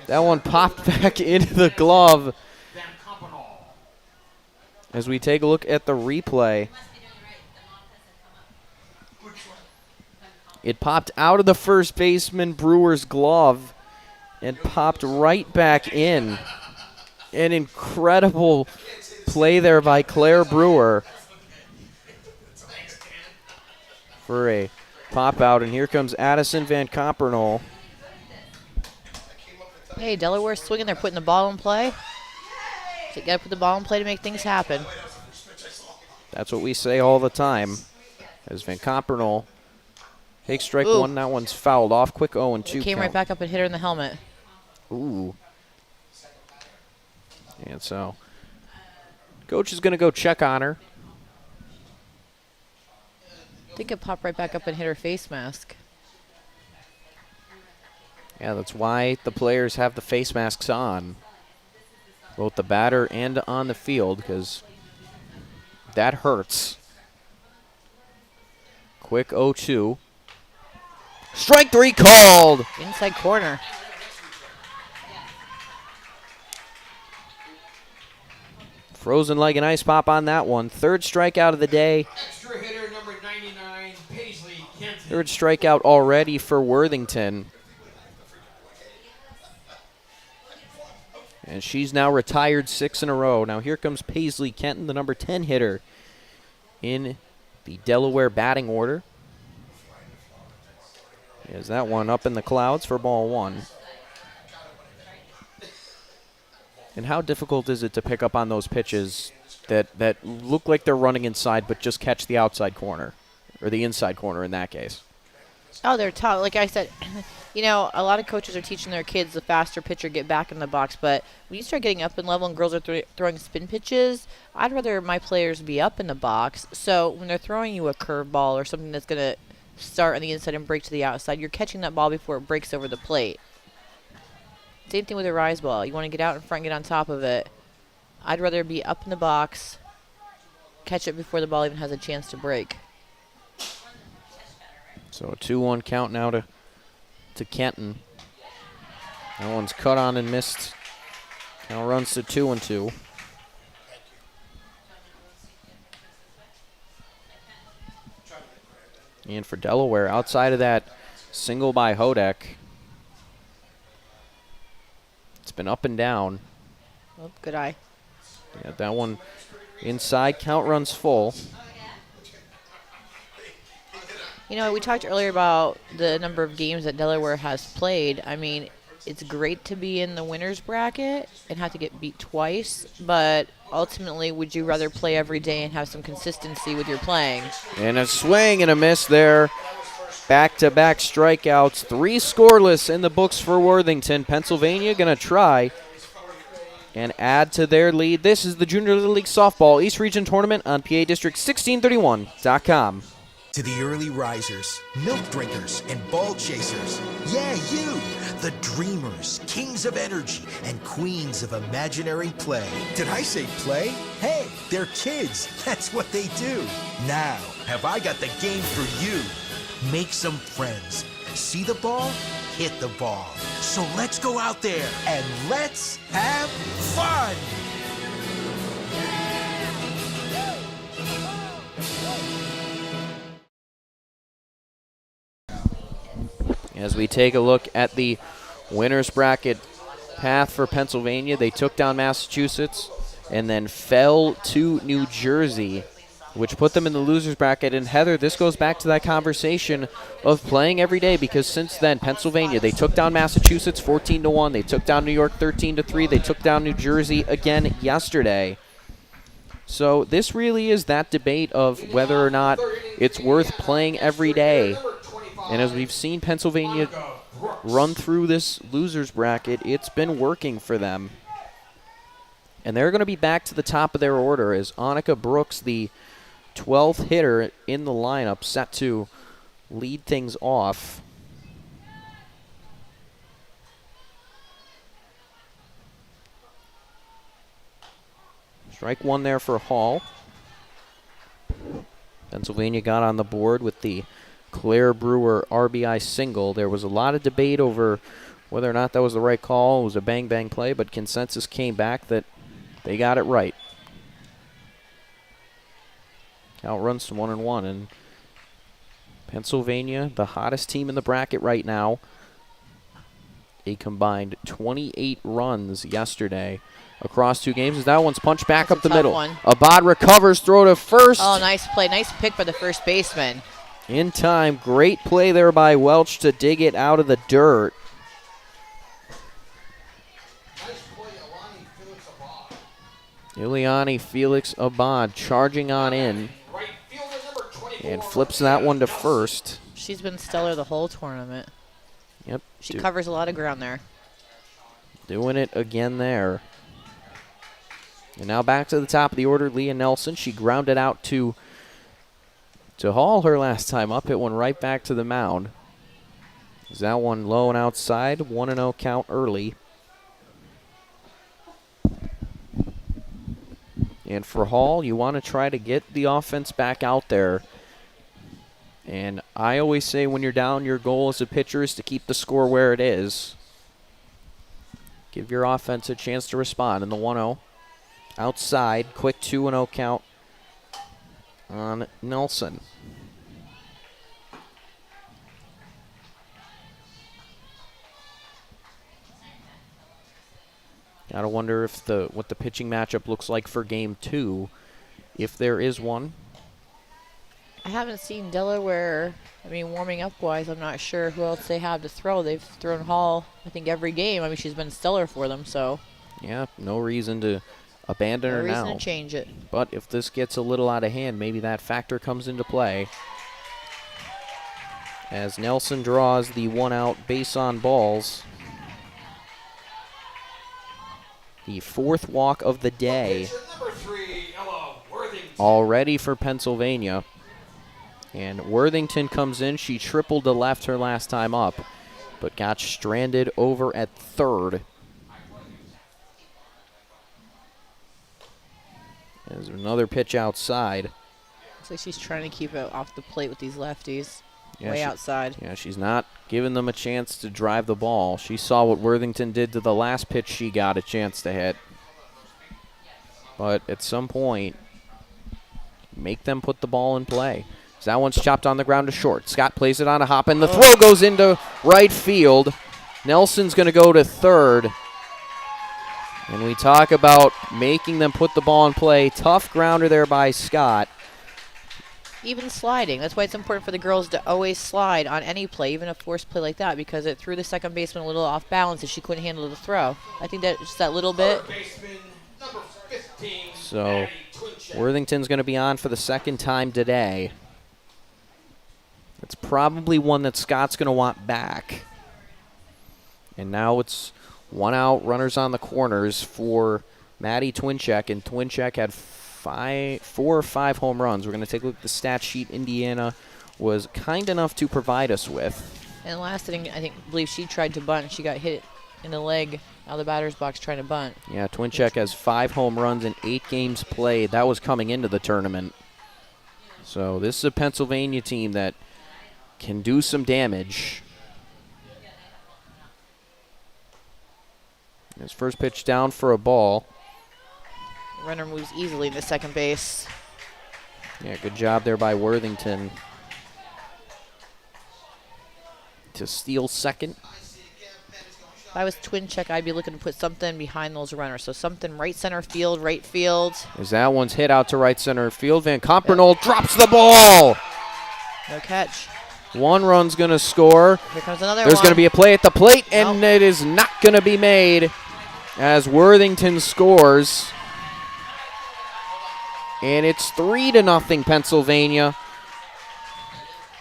That one popped back into the glove. As we take a look at the replay, it popped out of the first baseman Brewer's glove and popped right back in. An incredible play there by Claire Brewer for a pop out, and here comes Addison Van Compernol. Hey, Delaware's swinging. They're putting the ball in play. So you got to put the ball in play to make things happen. That's what we say all the time. As Van Compernol takes strike one, that one's fouled off. Quick 0-2 Came count. right back up and hit her in the helmet. Ooh. And so Coach is going to go check on her. I think it popped right back up and hit her face mask. Yeah, that's why the players have the face masks on, both the batter and on the field, because that hurts. Quick 0-2. Strike 3 called. Inside corner. Frozen like an ice pop on that one. Third strikeout of the day. Extra hitter number 99, Paisley Kenton. Third strikeout already for Worthington. And she's now retired 6 in a row. Now here comes Paisley Kenton, the number 10 hitter in the Delaware batting order. Is that one up in the clouds for ball 1. And how difficult is it to pick up on those pitches that look like they're running inside but just catch the outside corner, or the inside corner in that case? Oh, they're tough. Like I said, you know, a lot of coaches are teaching their kids the faster pitcher get back in the box. But when you start getting up in level and girls are throwing spin pitches, I'd rather my players be up in the box. So when they're throwing you a curveball or something that's going to start on the inside and break to the outside, you're catching that ball before it breaks over the plate. Same thing with a rise ball. You want to get out in front and get on top of it. I'd rather be up in the box, catch it before the ball even has a chance to break. So a 2-1 count now to Kenton. That one's cut on and missed. Now runs to 2-2. And for Delaware, outside of that single by Hodek, it's been up and down. Oh, good eye. Yeah, that one inside, count runs full. You know, we talked earlier about the number of games that Delaware has played. I mean, it's great to be in the winner's bracket and have to get beat twice, but ultimately, would you rather play every day and have some consistency with your playing? And a swing and a miss there. Back-to-back strikeouts, 3 scoreless in the books for Worthington. Pennsylvania going to try and add to their lead. This is the Junior Little League Softball East Region Tournament on PADistrict1631.com. To the early risers, milk drinkers, and ball chasers. Yeah, you! The dreamers, kings of energy, and queens of imaginary play. Did I say play? Hey, they're kids. That's what they do. Now, have I got the game for you? Make some friends. See the ball? Hit the ball. So let's go out there and let's have fun! As we take a look at the winner's bracket path for Pennsylvania, they took down Massachusetts and then fell to New Jersey, which put them in the loser's bracket. And Heather, this goes back to that conversation of playing every day, because since then, Pennsylvania, they took down Massachusetts 14-1. They took down New York 13-3. They took down New Jersey again yesterday. So this really is that debate of whether or not it's worth playing every day. And as we've seen Pennsylvania run through this loser's bracket, it's been working for them. And they're going to be back to the top of their order as Annika Brooks, the 12th hitter in the lineup, set to lead things off. Strike 1 there for Hall. Pennsylvania got on the board with the Claire Brewer RBI single. There was a lot of debate over whether or not that was the right call. It was a bang-bang play, but consensus came back that they got it right. Count runs to 1-1, and Pennsylvania, the hottest team in the bracket right now, a combined 28 runs yesterday across 2 games. As that one's punched back up the middle. One. Abad recovers, throw to first. Oh, nice play. Nice pick by the first baseman. In time, great play there by Welch to dig it out of the dirt. Ileani Felix Abad charging on in and flips that one to first. She's been stellar the whole tournament. Yep. She covers a lot of ground there. Doing it again there. And now back to the top of the order, Leah Nelson. She grounded out to Hall her last time up. Hit one right back to the mound. Is that one low and outside? 1-0 count early. And for Hall, you want to try to get the offense back out there. And I always say when you're down, your goal as a pitcher is to keep the score where it is. Give your offense a chance to respond in the 1-0. Outside, quick 2-0 count on Nelson. Gotta wonder if what the pitching matchup looks like for game 2, if there is one. I haven't seen Delaware. I mean, warming up wise, I'm not sure who else they have to throw. They've thrown Hall, I think, every game. I mean, she's been stellar for them, so. Yeah, no reason to abandon her now. No reason to change it. But if this gets a little out of hand, maybe that factor comes into play. As Nelson draws the 1-out base on balls. The 4th walk of the day already for Pennsylvania. And Worthington comes in. She tripled to left her last time up, but got stranded over at third. There's another pitch outside. Looks like she's trying to keep it off the plate with these lefties. Yeah, way outside. Yeah, she's not giving them a chance to drive the ball. She saw what Worthington did to the last pitch she got a chance to hit. But at some point, make them put the ball in play. So that one's chopped on the ground to short. Scott plays it on a hop, and the throw goes into right field. Nelson's going to go to third. And we talk about making them put the ball in play. Tough grounder there by Scott. Even sliding. That's why it's important for the girls to always slide on any play, even a forced play like that, because it threw the second baseman a little off balance and she couldn't handle the throw. I think that just that little bit. So Worthington's going to be on for the second time today. It's probably one that Scott's going to want back. And now it's 1 out, runners on the corners for Maddie Twincheck, and Twincheck had 4 or 5 home runs. We're going to take a look at the stat sheet Indiana was kind enough to provide us with. And last inning, I believe she tried to bunt. She got hit in the leg out of the batter's box trying to bunt. Yeah, Twincheck has 5 home runs in 8 games played. That was coming into the tournament. So this is a Pennsylvania team that can do some damage. His first pitch down for a ball. Runner moves easily to second base. Yeah, good job there by Worthington to steal second. If I was Twincheck, I'd be looking to put something behind those runners. So something right center field, right field. As that one's hit out to right center field, Van Kompernoll drops the ball. No catch. 1 run's going to score. Here comes another There's one. going to be a play at the plate, and it is not going to be made as Worthington scores. And it's 3-0 Pennsylvania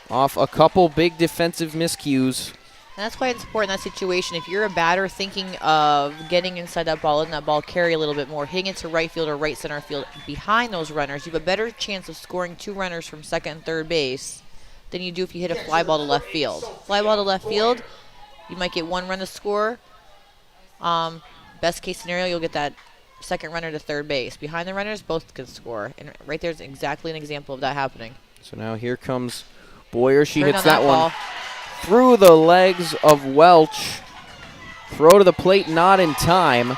off a couple big defensive miscues. And that's why it's important in that situation. If you're a batter thinking of getting inside that ball, letting that ball carry a little bit more, hitting it to right field or right center field behind those runners, you have a better chance of scoring 2 runners from second and third base than you do if you hit a fly ball to left field. Fly ball to left field, you might get 1 run to score. Best case scenario, you'll get that second runner to third base. Behind the runners, both can score. And right there's exactly an example of that happening. So now here comes Boyer. She Turn hits on that that one ball. through the legs of Welch. Throw to the plate, not in time.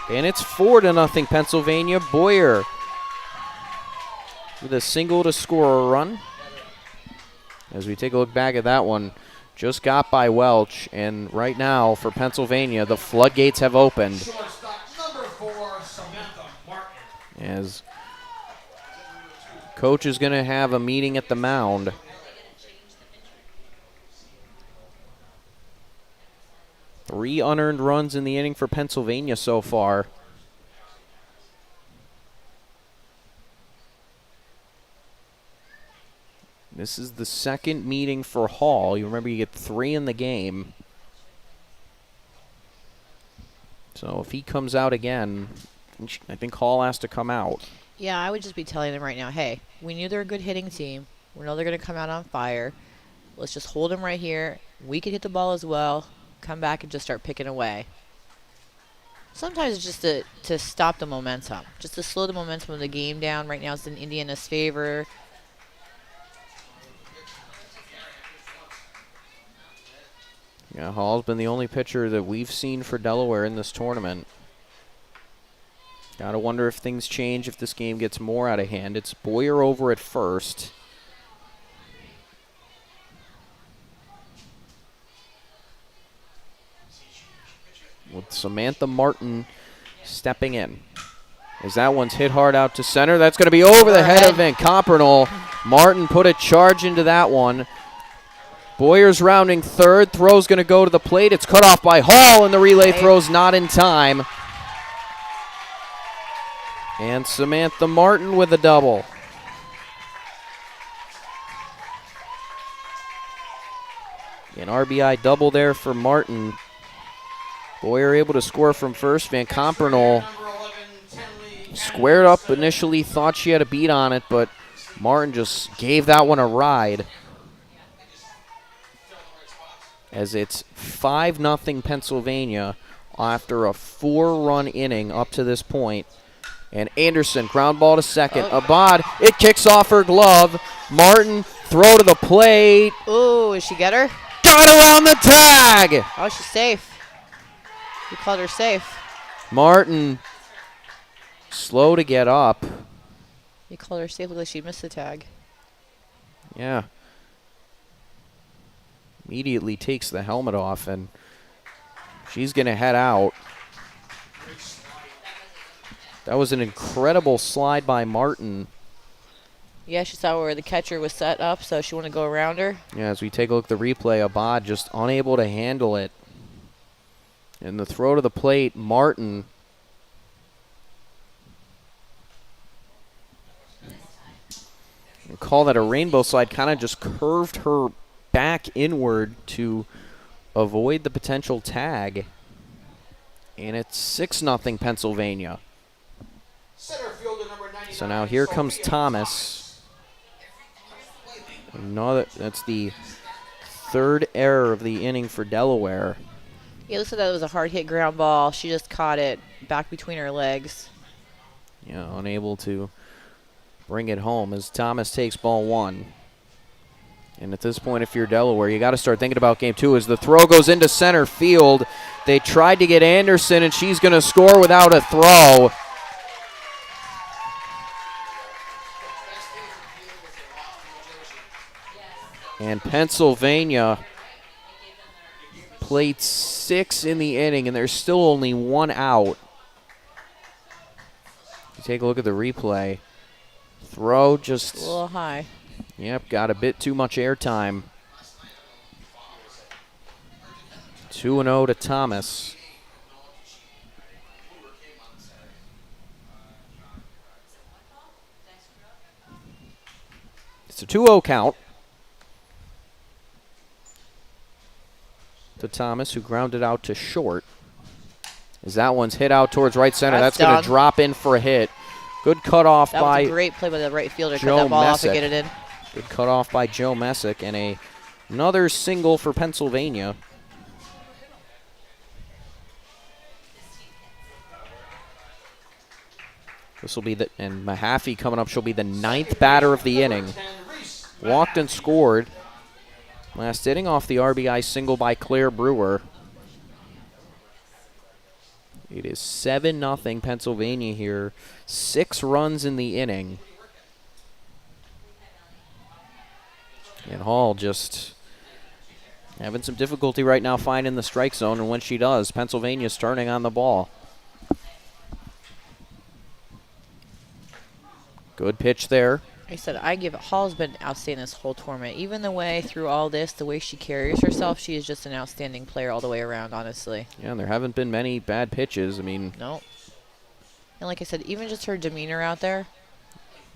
And it's 4-0 Pennsylvania. Boyer with a single to score a run. As we take a look back at that one, just got by Welch, and right now for Pennsylvania, the floodgates have opened. As coach is going to have a meeting at the mound. Three unearned runs in the inning for Pennsylvania so far. This is the second meeting for Hall. You remember you get 3 in the game. So if he comes out again, I think Hall has to come out. Yeah, I would just be telling them right now, hey, we knew they're a good hitting team. We know they're going to come out on fire. Let's just hold them right here. We can hit the ball as well. Come back and just start picking away. Sometimes it's just to stop the momentum, just to slow the momentum of the game down. Right now it's in Indiana's favor. Yeah, Hall's been the only pitcher that we've seen for Delaware in this tournament. Gotta wonder if things change, if this game gets more out of hand. It's Boyer over at first. With Samantha Martin stepping in. As that one's hit hard out to center. That's going to be over the head of Van Compernol. Martin put a charge into that one. Boyer's rounding third. Throw's going to go to the plate. It's cut off by Hall, and the relay throw's not in time. And Samantha Martin with a double. An RBI double there for Martin. Boyer able to score from first. Van Compernol squared up initially, thought she had a beat on it, but Martin just gave that one a ride. As it's 5-0 Pennsylvania after a 4-run inning up to this point. And Anderson, ground ball to second. Abad, it kicks off her glove. Martin, throw to the plate. Ooh, did she get her? Got her on the tag. Oh, she's safe. You called her safe. Martin, slow to get up. You called her safe, looked like she missed the tag. Yeah. Immediately takes the helmet off, and she's going to head out. That was an incredible slide by Martin. Yeah, she saw where the catcher was set up, so she wanted to go around her. Yeah, as we take a look at the replay, Abad just unable to handle it. And the throw to the plate, Martin. We'll call that a rainbow slide, kind of just curved her back inward to avoid the potential tag. And it's 6-0 Pennsylvania. So now here comes Thomas. That's the third error of the inning for Delaware. Yeah, it looks like that was a hard hit ground ball. She just caught it back between her legs. Yeah, unable to bring it home as Thomas takes ball one. And at this point, if you're Delaware, you got to start thinking about game two as the throw goes into center field. They tried to get Anderson, and she's going to score without a throw. And Pennsylvania played 6 in the inning, and there's still only 1 out. You take a look at the replay. Throw just a little high. Yep, got a bit too much airtime. 2-0 to Thomas. It's a 2-0 count to Thomas, who grounded out to short. As that one's hit out towards right center. That's going to drop in for a hit. Good cutoff by Joe. That was a great play by the right fielder. Cut that ball off and get it in. Good cutoff by Joe Messick, and another single for Pennsylvania. This will be and Mahaffey coming up. She'll be the 9th batter of the inning. Walked and scored. Last inning off the RBI single by Claire Brewer. It is 7-0 Pennsylvania here. 6 runs in the inning. And Hall just having some difficulty right now finding the strike zone, and when she does, Pennsylvania's turning on the ball. Good pitch there. I said Hall's been outstanding this whole tournament. Even the way through all this, the way she carries herself, she is just an outstanding player all the way around, honestly. Yeah, and there haven't been many bad pitches. I mean, no. And like I said, even just her demeanor out there,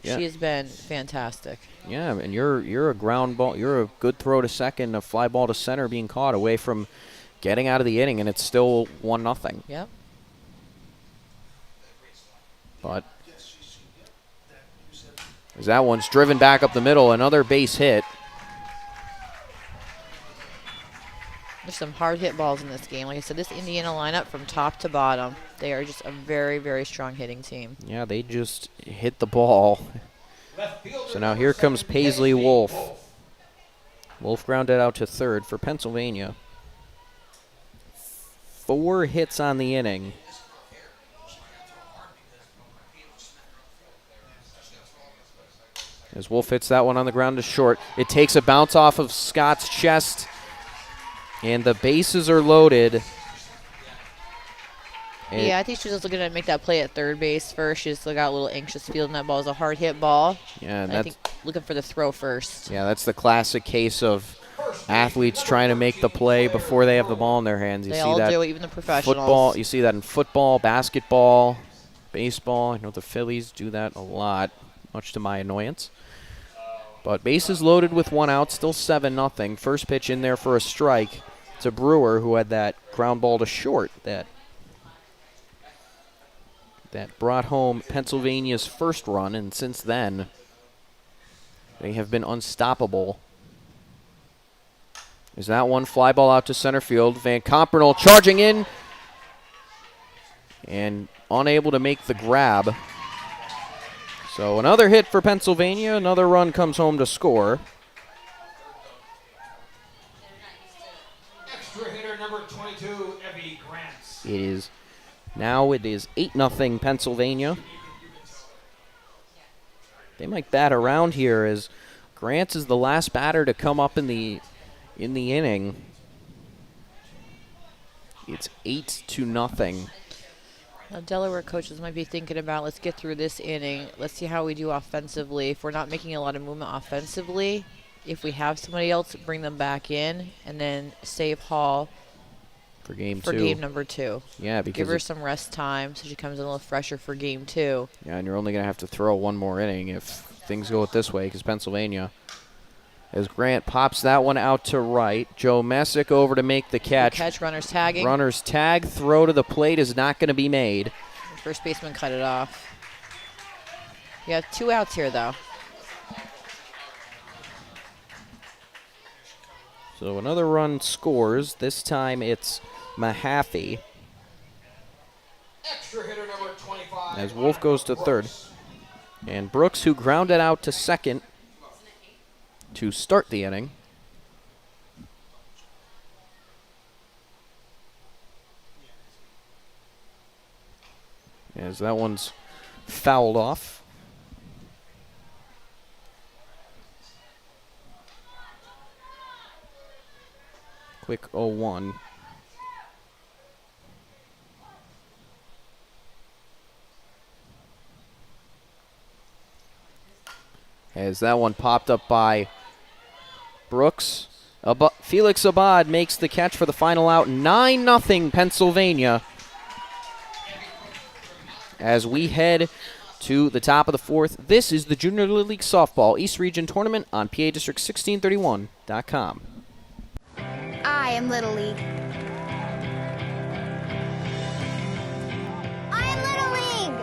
she has been fantastic. Yeah, and you're a ground ball, you're a good throw to second, a fly ball to center being caught away from getting out of the inning, and it's still 1-0. Yep. But as that one's driven back up the middle, another base hit. There's some hard hit balls in this game. Like I said, this Indiana lineup from top to bottom, they are just a very, very strong hitting team. Yeah, they just hit the ball. So now here comes Paisley Wolf. Wolf grounded out to third for Pennsylvania. 4 hits on the inning. As Wolf hits that one on the ground to short. It takes a bounce off of Scott's chest. And the bases are loaded. Yeah, I think she was looking to make that play at third base first. She just got a little anxious fielding that ball. It was a hard hit ball. Yeah, and I think looking for the throw first. Yeah, that's the classic case of athletes trying to make the play before they have the ball in their hands. They all do, even the professionals. Football, you see that in football, basketball, baseball. I know the Phillies do that a lot, much to my annoyance. But bases loaded with 1 out, still 7-0. First pitch in there for a strike to Brewer, who had that ground ball to short that brought home Pennsylvania's first run, and since then they have been unstoppable. Is that one fly ball out to center field? Van Compernel charging in and unable to make the grab. So another hit for Pennsylvania. Another run comes home to score. Extra hitter number 22, Evie Grants. It is 8-0 Pennsylvania. They might bat around here as Grants is the last batter to come up in the inning. It's 8-0. Now, Delaware coaches might be thinking about, let's get through this inning. Let's see how we do offensively. If we're not making a lot of movement offensively, if we have somebody else, bring them back in and then save Hall for game number 2. Yeah, because give her some rest time so she comes in a little fresher for game 2. Yeah, and you're only going to have to throw one more inning if things go this way, because Pennsylvania, as Grant pops that one out to right. Joe Messick over to make the catch. Good catch, runners tagging. Runners tag, throw to the plate is not going to be made. First baseman cut it off. You have 2 outs here, though. So another run scores. This time it's Mahaffey. Extra hitter number 25. As Wolf goes to third. And Brooks, who grounded out to second to start the inning. As that one's fouled off. Quick 0-1. As that one popped up by Brooks. Felix Abad makes the catch for the final out. 9-0 Pennsylvania. As we head to the top of the 4th, this is the Junior League Softball East Region Tournament on PA District1631.com. I am Little League. I am Little League.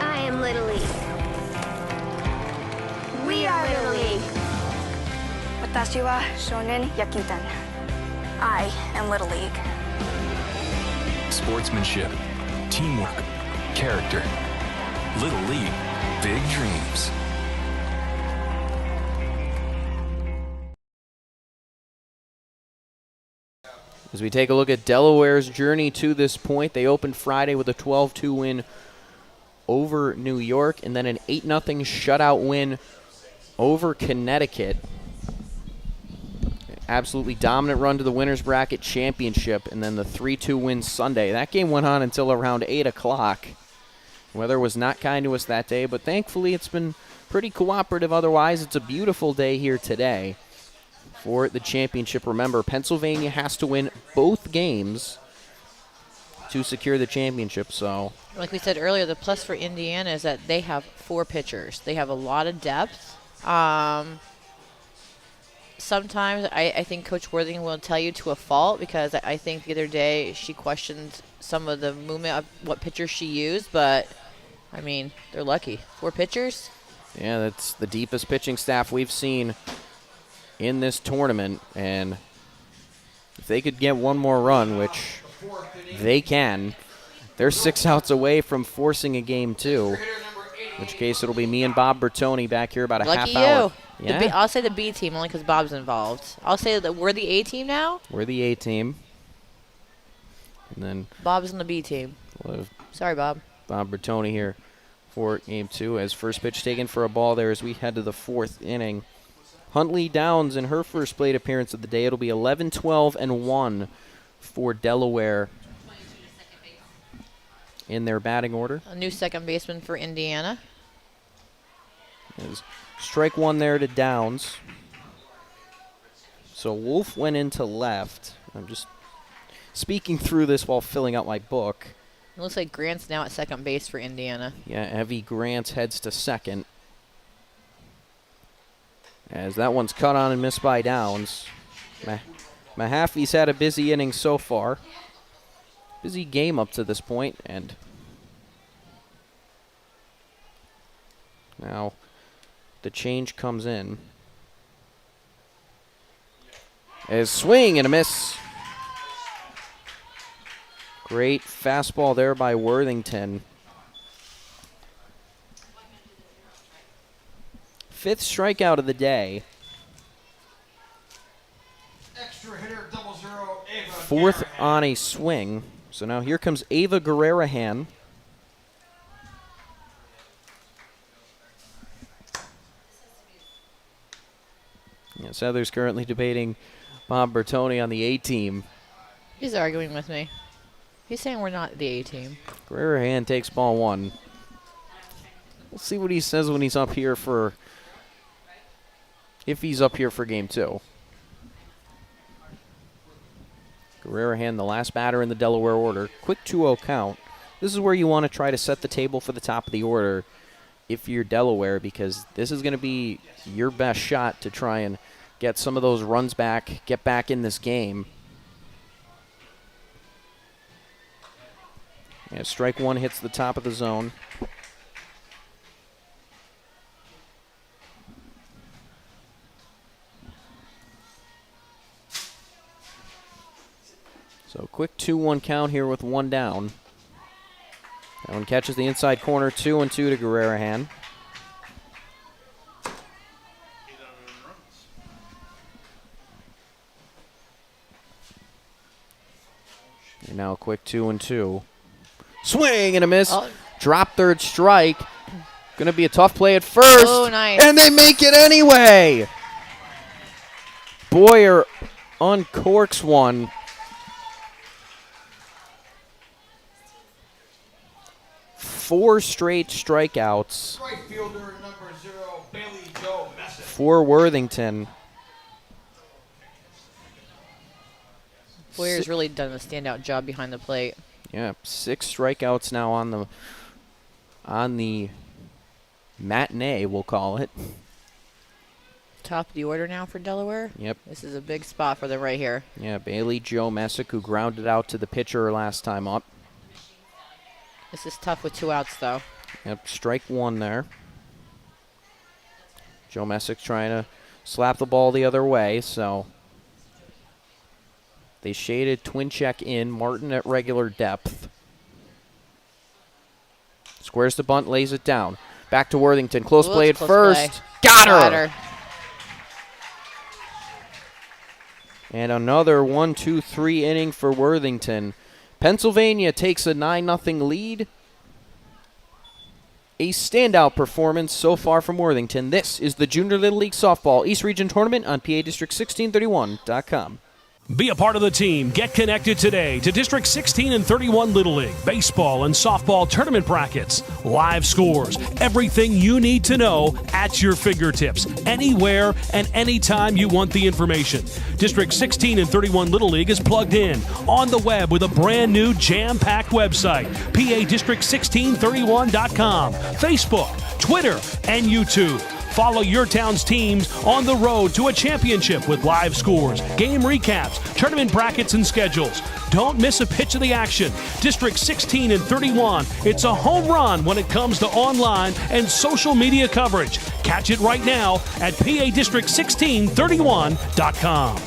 I am Little League. We are Little League. Watashi wa Shonen Yakutan. I am Little League. Sportsmanship, teamwork, character. Little League, big dreams. As we take a look at Delaware's journey to this point, they opened Friday with a 12-2 win over New York and then an 8-0 shutout win over Connecticut. Absolutely dominant run to the winner's bracket championship, and then the 3-2 win Sunday. That game went on until around 8 o'clock. Weather was not kind to us that day, but thankfully it's been pretty cooperative otherwise. It's a beautiful day here today for the championship. Remember, Pennsylvania has to win both games to secure the championship. So, like we said earlier, the plus for Indiana is that they have 4 pitchers. They have a lot of depth. sometimes I think Coach Worthing will tell you to a fault, because I think the other day she questioned some of the movement of what pitchers she used, but, I mean, they're lucky. 4 pitchers? Yeah, that's the deepest pitching staff we've seen in this tournament, and if they could get one more run, which they can, they're 6 outs away from forcing a game 2, in which case it'll be me and Bob Bertoni back here about a Lucky half hour. you. Yeah. I'll say the B team only because Bob's involved. I'll say that we're the A team now. We're the A team. And then Bob's on the B team. we'll have Sorry, Bob. Bob Bertoni here for game 2 as first pitch taken for a ball there as we head to the 4th inning. Huntley Downs in her first plate appearance of the day. It'll be 11-12-1 for Delaware in their batting order. A new second baseman for Indiana. Is strike 1 there to Downs. So Wolf went into left. I'm just speaking through this while filling out my book. It looks like Grant's now at second base for Indiana. Yeah, Evie Grant heads to second. As that one's cut on and missed by Downs. Mahaffey's had a busy inning so far. Busy game up to this point, and now the change comes in. As swing and a miss. Great fastball there by Worthington. 5th strikeout of the day. Extra hitter, 0-0, Ava 4th on a swing. So now here comes Ava Guerrerahan. Yes, Heather's currently debating Bob Bertoni on the A team. He's arguing with me. He's saying we're not the A team. Guerrerahan takes ball 1. We'll see what he says when he's up here for, if he's up here for game 2. Guerrerahan, the last batter in the Delaware order. Quick 2-0 count. This is where you want to try to set the table for the top of the order if you're Delaware, because this is going to be your best shot to try and get some of those runs back, get back in this game. Yeah, strike 1 hits the top of the zone. So quick 2-1 count here with 1 down. That one catches the inside corner, 2-2 to Guerrerahan. And now a quick 2-2. Swing and a miss. Oh. Drop 3rd strike. Gonna be a tough play at first. Oh, nice. And they make it anyway. Boyer uncorks one. Four straight strikeouts Right fielder, number 0, Bailey Joe Messick. for Worthington. Boyer's really done a standout job behind the plate. Yeah, 6 strikeouts now on the matinee, we'll call it. Top of the order now for Delaware. Yep. This is a big spot for them right here. Yeah, Bailey Joe Messick, who grounded out to the pitcher last time up. This is tough with 2 outs, though. Yep, strike 1 there. Joe Messick trying to slap the ball the other way, so they shaded twin check in. Martin at regular depth. Squares the bunt, lays it down. Back to Worthington. Close Ooh, play at close first. play. Got her! And another 1-2-3 inning for Worthington. Pennsylvania takes a 9-0 lead. A standout performance so far from Worthington. This is the Junior Little League Softball East Region Tournament on PADistrict1631.com. Be a part of the team. Get connected today to District 16 and 31 Little League, baseball and softball tournament brackets, live scores, everything you need to know at your fingertips, anywhere and anytime you want the information. District 16 and 31 Little League is plugged in on the web with a brand new jam-packed website, PADistrict1631.com, Facebook, Twitter, and YouTube. Follow your town's teams on the road to a championship with live scores, game recaps, tournament brackets, and schedules. Don't miss a pitch of the action. District 16 and 31. It's a home run when it comes to online and social media coverage. Catch it right now at PADistrict1631.com.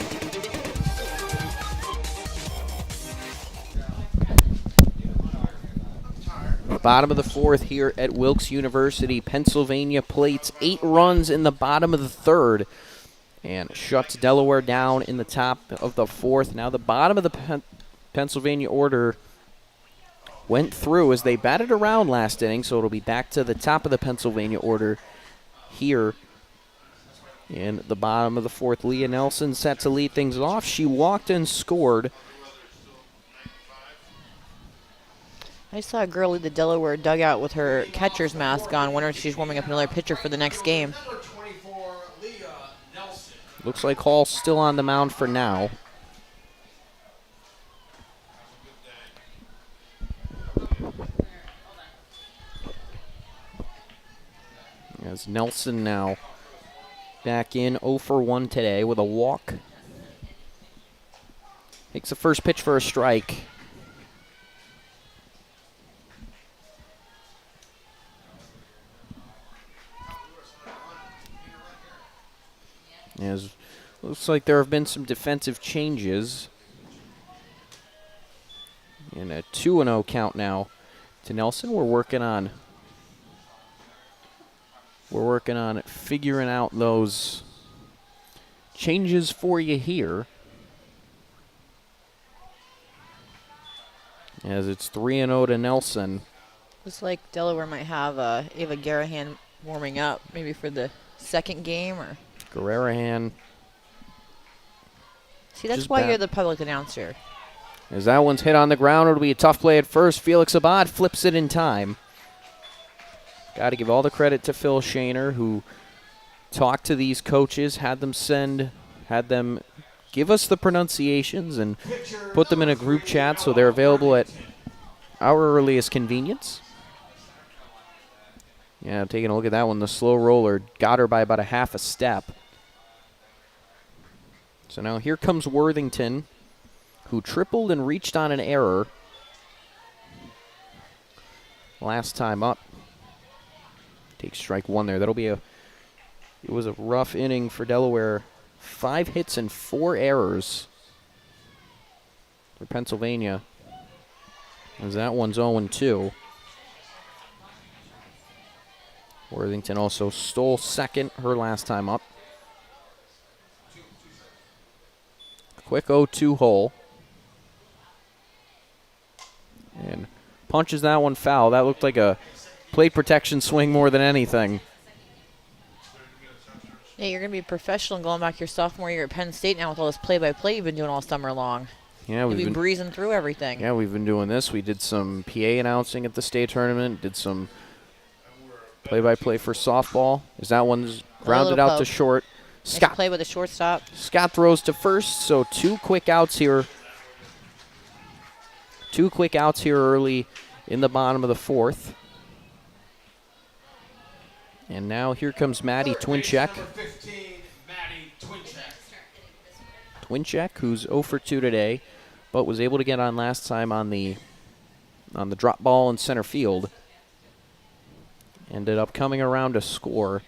Bottom of the fourth here at Wilkes University. Pennsylvania plates 8 runs in the bottom of the third and shuts Delaware down in the top of the fourth. Now the bottom of the Pennsylvania order went through as they batted around last inning, so it'll be back to the top of the Pennsylvania order here in the bottom of the fourth. Leah Nelson set to lead things off. She walked and scored. I saw a girl leave the Delaware dugout with her catcher's mask on. Wonder if she's warming up another pitcher for the next game. Looks like Hall's still on the mound for now. As Nelson now back in 0 for 1 today with a walk. Takes the first pitch for a strike. As looks like there have been some defensive changes. And a 2-0 count now to Nelson. We're working on figuring out those changes for you here. As it's 3-0 to Nelson. Looks like Delaware might have Ava Garahan warming up, maybe for the second game or. Guerrerahan. See, that's why you're the public announcer. As that one's hit on the ground, it'll be a tough play at first. Felix Abad flips it in time. Got to give all the credit to Phil Shaner, who talked to these coaches, had them give us the pronunciations and put them in a group chat so they're available at our earliest convenience. Yeah, taking a look at that one, the slow roller got her by about a half a step. So now here comes Worthington, who tripled and reached on an error last time up. Takes strike one there. It was a rough inning for Delaware. 5 hits and 4 errors for Pennsylvania. As that one's 0-2. Worthington also stole second her last time up. Quick 0-2 hole. And punches that one foul. That looked like a plate protection swing more than anything. Yeah, you're going to be professional going back your sophomore year at Penn State now with all this play-by-play you've been doing all summer long. Yeah, we've been breezing through everything. Yeah, we've been doing this. We did some PA announcing at the state tournament, did some play-by-play for softball. As that one's grounded out to short. Scott play with a shortstop. Scott throws to first, so 2 quick outs here. 2 quick outs here early in the bottom of the fourth. And now here comes Maddie Twincheck. Twincheck, who's 0 for 2 today, but was able to get on last time on the drop ball in center field. Ended up coming around to score.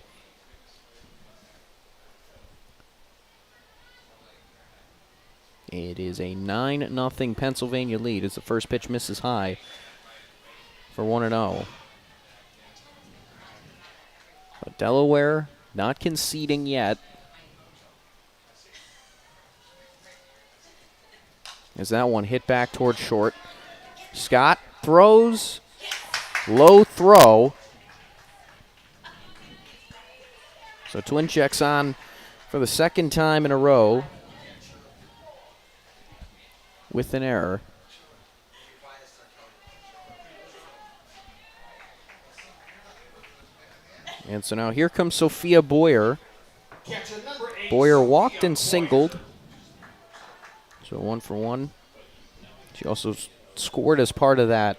It is a 9-0 Pennsylvania lead as the first pitch misses high for 1-0. But Delaware not conceding yet. As that one hit back towards short. Scott throws. Low throw. So Twincheck's on for the second time in a row with an error. And so now here comes Sophia Boyer. Boyer walked and singled. So 1 for 1. She also scored as part of that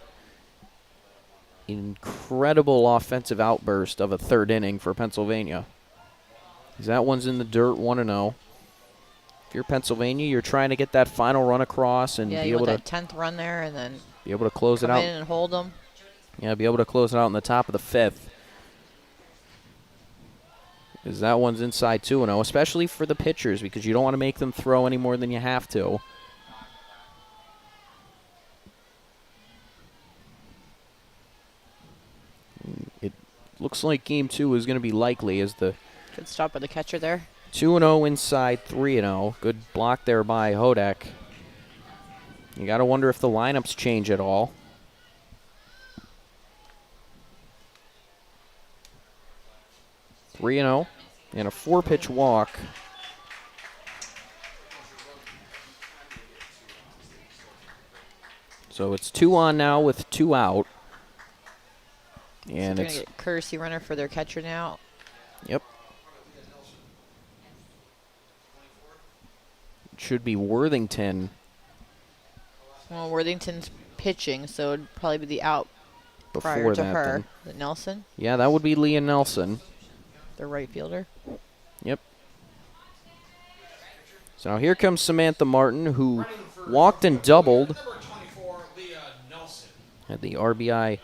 incredible offensive outburst of a third inning for Pennsylvania. That one's in the dirt, 1-0. If you're Pennsylvania, you're trying to get that final run across and be able to that 10th run there and then be able to close it come out. in and hold them. Yeah, be able to close it out in the top of the 5th. As that one's inside 2-0, especially for the pitchers because you don't want to make them throw any more than you have to. It looks like game 2 is going to be likely as the Good stop by the catcher there. 2-0 inside 3-0. Good block there by Hodek. You got to wonder if the lineups change at all. Three and a 4-pitch walk. So it's 2 on now with 2 out. And so it's going to get courtesy runner for their catcher now. Yep. It should be Worthington. Well, Worthington's pitching, so it'd probably be the out prior Before to that, her. then. Is it Nelson? Yeah, that would be Leah Nelson. The right fielder. Yep. So now here comes Samantha Martin, who walked and doubled. Had the RBI.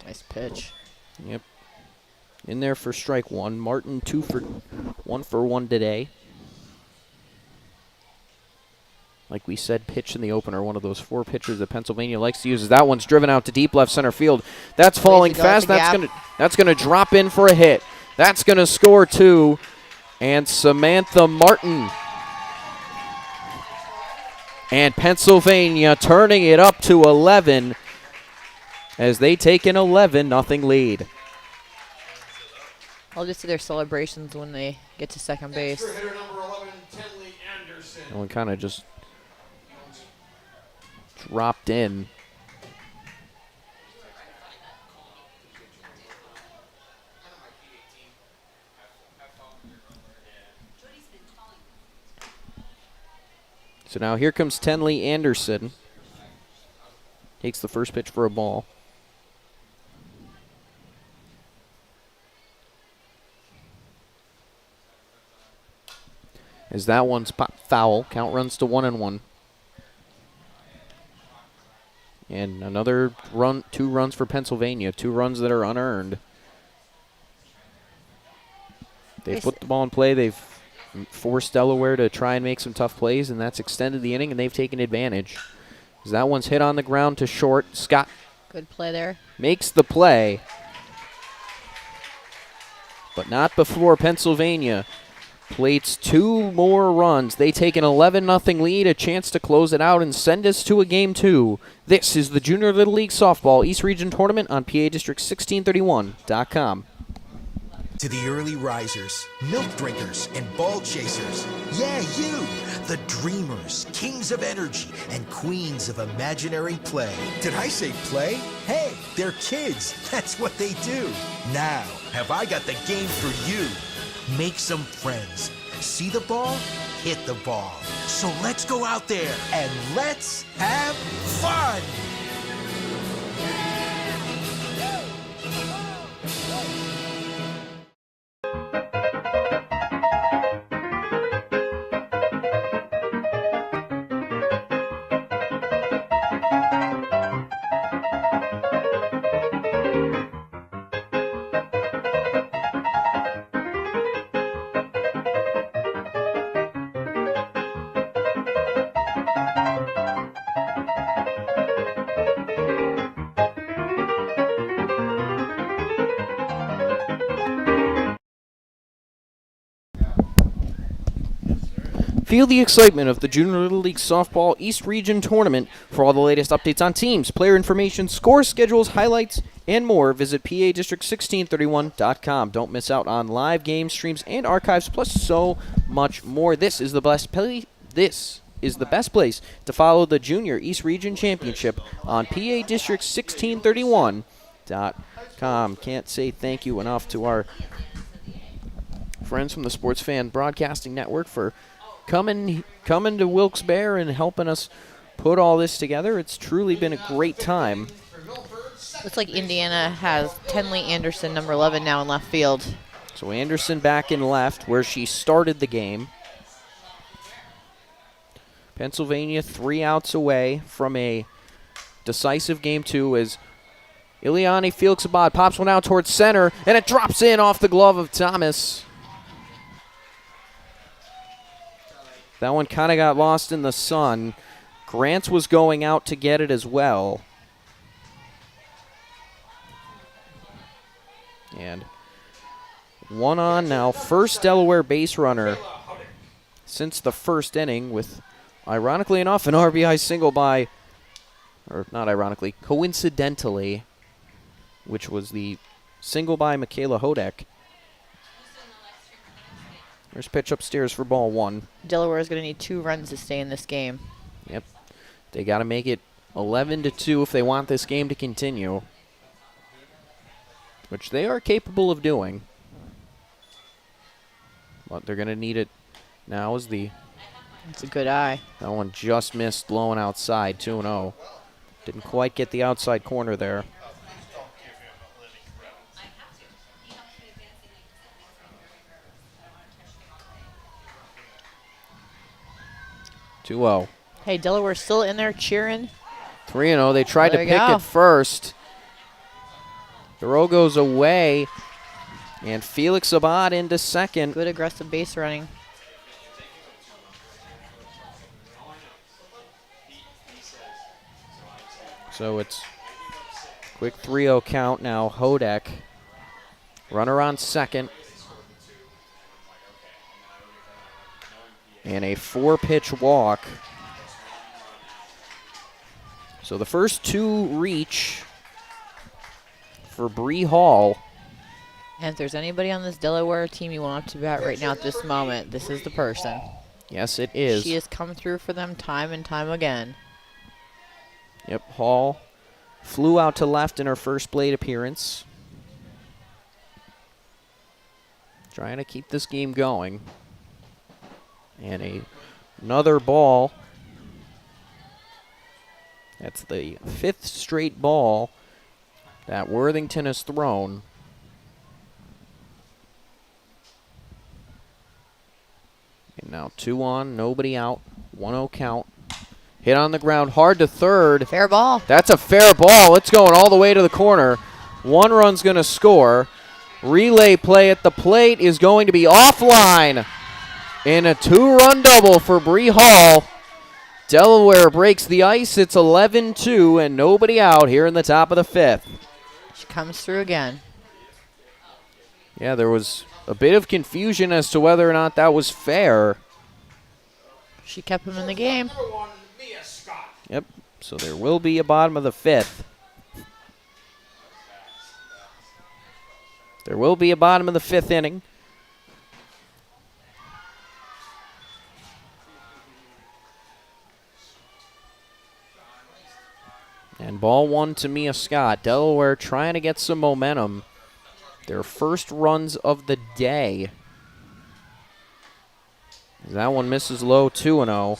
Nice pitch. Yep. In there for strike 1. Martin 1 for 1 today. Like we said, pitch in the opener, one of those 4 pitchers that Pennsylvania likes to use. As that one's driven out to deep left center field. That's falling fast. That's gonna drop in for a hit. That's gonna score 2. And Samantha Martin. And Pennsylvania turning it up to 11 as they take an 11-0 lead. I'll just see their celebrations when they get to second base. That one kind of just dropped in. So now here comes Tenley Anderson. Takes the first pitch for a ball. As that one's foul. Count runs to 1-1. And another run, 2 runs for Pennsylvania. 2 runs that are unearned. They've put the ball in play. They've forced Delaware to try and make some tough plays, and that's extended the inning, and they've taken advantage. As that one's hit on the ground to short. Scott. Good play there. Makes the play. But not before Pennsylvania plates 2 more runs. They take an 11-0 lead, a chance to close it out and send us to a game 2. This is the Junior Little League Softball East Region Tournament on PADistrict1631.com. To the early risers, milk drinkers, and ball chasers. Yeah, you! The dreamers, kings of energy, and queens of imaginary play. Did I say play? Hey, they're kids. That's what they do. Now, have I got the game for you? Make some friends. See the ball? Hit the ball. So let's go out there and let's have fun! Feel the excitement of the Junior Little League Softball East Region Tournament. For all the latest updates on teams, player information, score schedules, highlights, and more, visit PADistrict1631.com. Don't miss out on live game streams and archives, plus so much more. This is the best place to follow the Junior East Region Championship on PADistrict1631.com. Can't say thank you enough to our friends from the Sports Fan Broadcasting Network for coming to Wilkes-Barre and helping us put all this together. It's truly been a great time. Looks like Indiana has Tenley Anderson, number 11, now in left field. So Anderson back in left, where she started the game. Pennsylvania 3 outs away from a decisive game 2 as Ileani Felix-Abad pops one out towards center, and it drops in off the glove of Thomas. That one kind of got lost in the sun. Grants was going out to get it as well. And one on now. First Delaware base runner since the first inning with, ironically enough, an RBI single by, or not ironically, coincidentally, which was the single by Michaela Hodek. There's pitch upstairs for ball 1. Delaware is going to need 2 runs to stay in this game. Yep. They got to make it 11-2 if they want this game to continue, which they are capable of doing. But they're going to need it now as the... It's a good eye. That one just missed, blowing outside, 2-0. Didn't quite get the outside corner there. Hey, Delaware's still in there cheering. 3-0. They tried to pick it first. Throw goes away, and Felix Abad into second. Good aggressive base running. So it's quick 3-0 count now. Hodek, runner on second. And a 4-pitch walk. So the first 2 reach for Bree Hall. And if there's anybody on this Delaware team you want to bat right now at this moment, this is the person. Yes, it is. She has come through for them time and time again. Yep, Hall flew out to left in her first plate appearance. Trying to keep this game going. And another ball. That's the 5th straight ball that Worthington has thrown. And now 2 on, nobody out, 1-0 count. Hit on the ground, hard to third. Fair ball. That's a fair ball. It's going all the way to the corner. 1 run's going to score. Relay play at the plate is going to be offline. And a 2-run double for Bree Hall. Delaware breaks the ice. It's 11-2 and nobody out here in the top of the 5th. She comes through again. Yeah, there was a bit of confusion as to whether or not that was fair. She kept him in the game. Yep, so there will be a bottom of the 5th. There will be a bottom of the 5th inning. And ball 1 to Mia Scott. Delaware trying to get some momentum. Their first runs of the day. That one misses low, 2-0.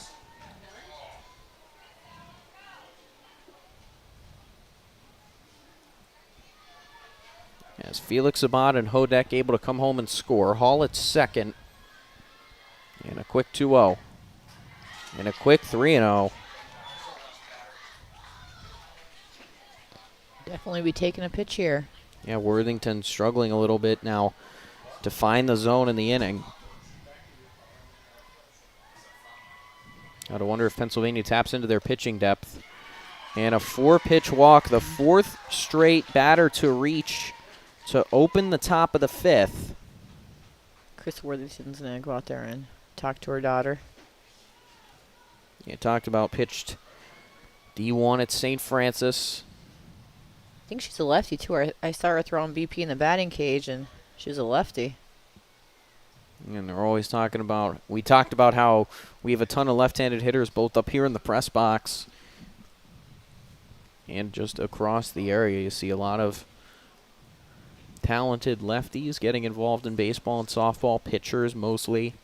As Felix Abad and Hodek able to come home and score. Hall at second. And a quick 2-0. And a quick 3-0. Definitely be taking a pitch here. Yeah, Worthington struggling a little bit now to find the zone in the inning. Gotta wonder if Pennsylvania taps into their pitching depth. And a 4-pitch walk, the 4th straight batter to reach to open the top of the 5th. Chris Worthington's going to go out there and talk to her daughter. You talked about pitched D1 at St. Francis. I think she's a lefty, too. I saw her throwing BP in the batting cage, and she's a lefty. And they're always talking about, we talked about how we have a ton of left-handed hitters both up here in the press box and just across the area. You see a lot of talented lefties getting involved in baseball and softball, pitchers mostly.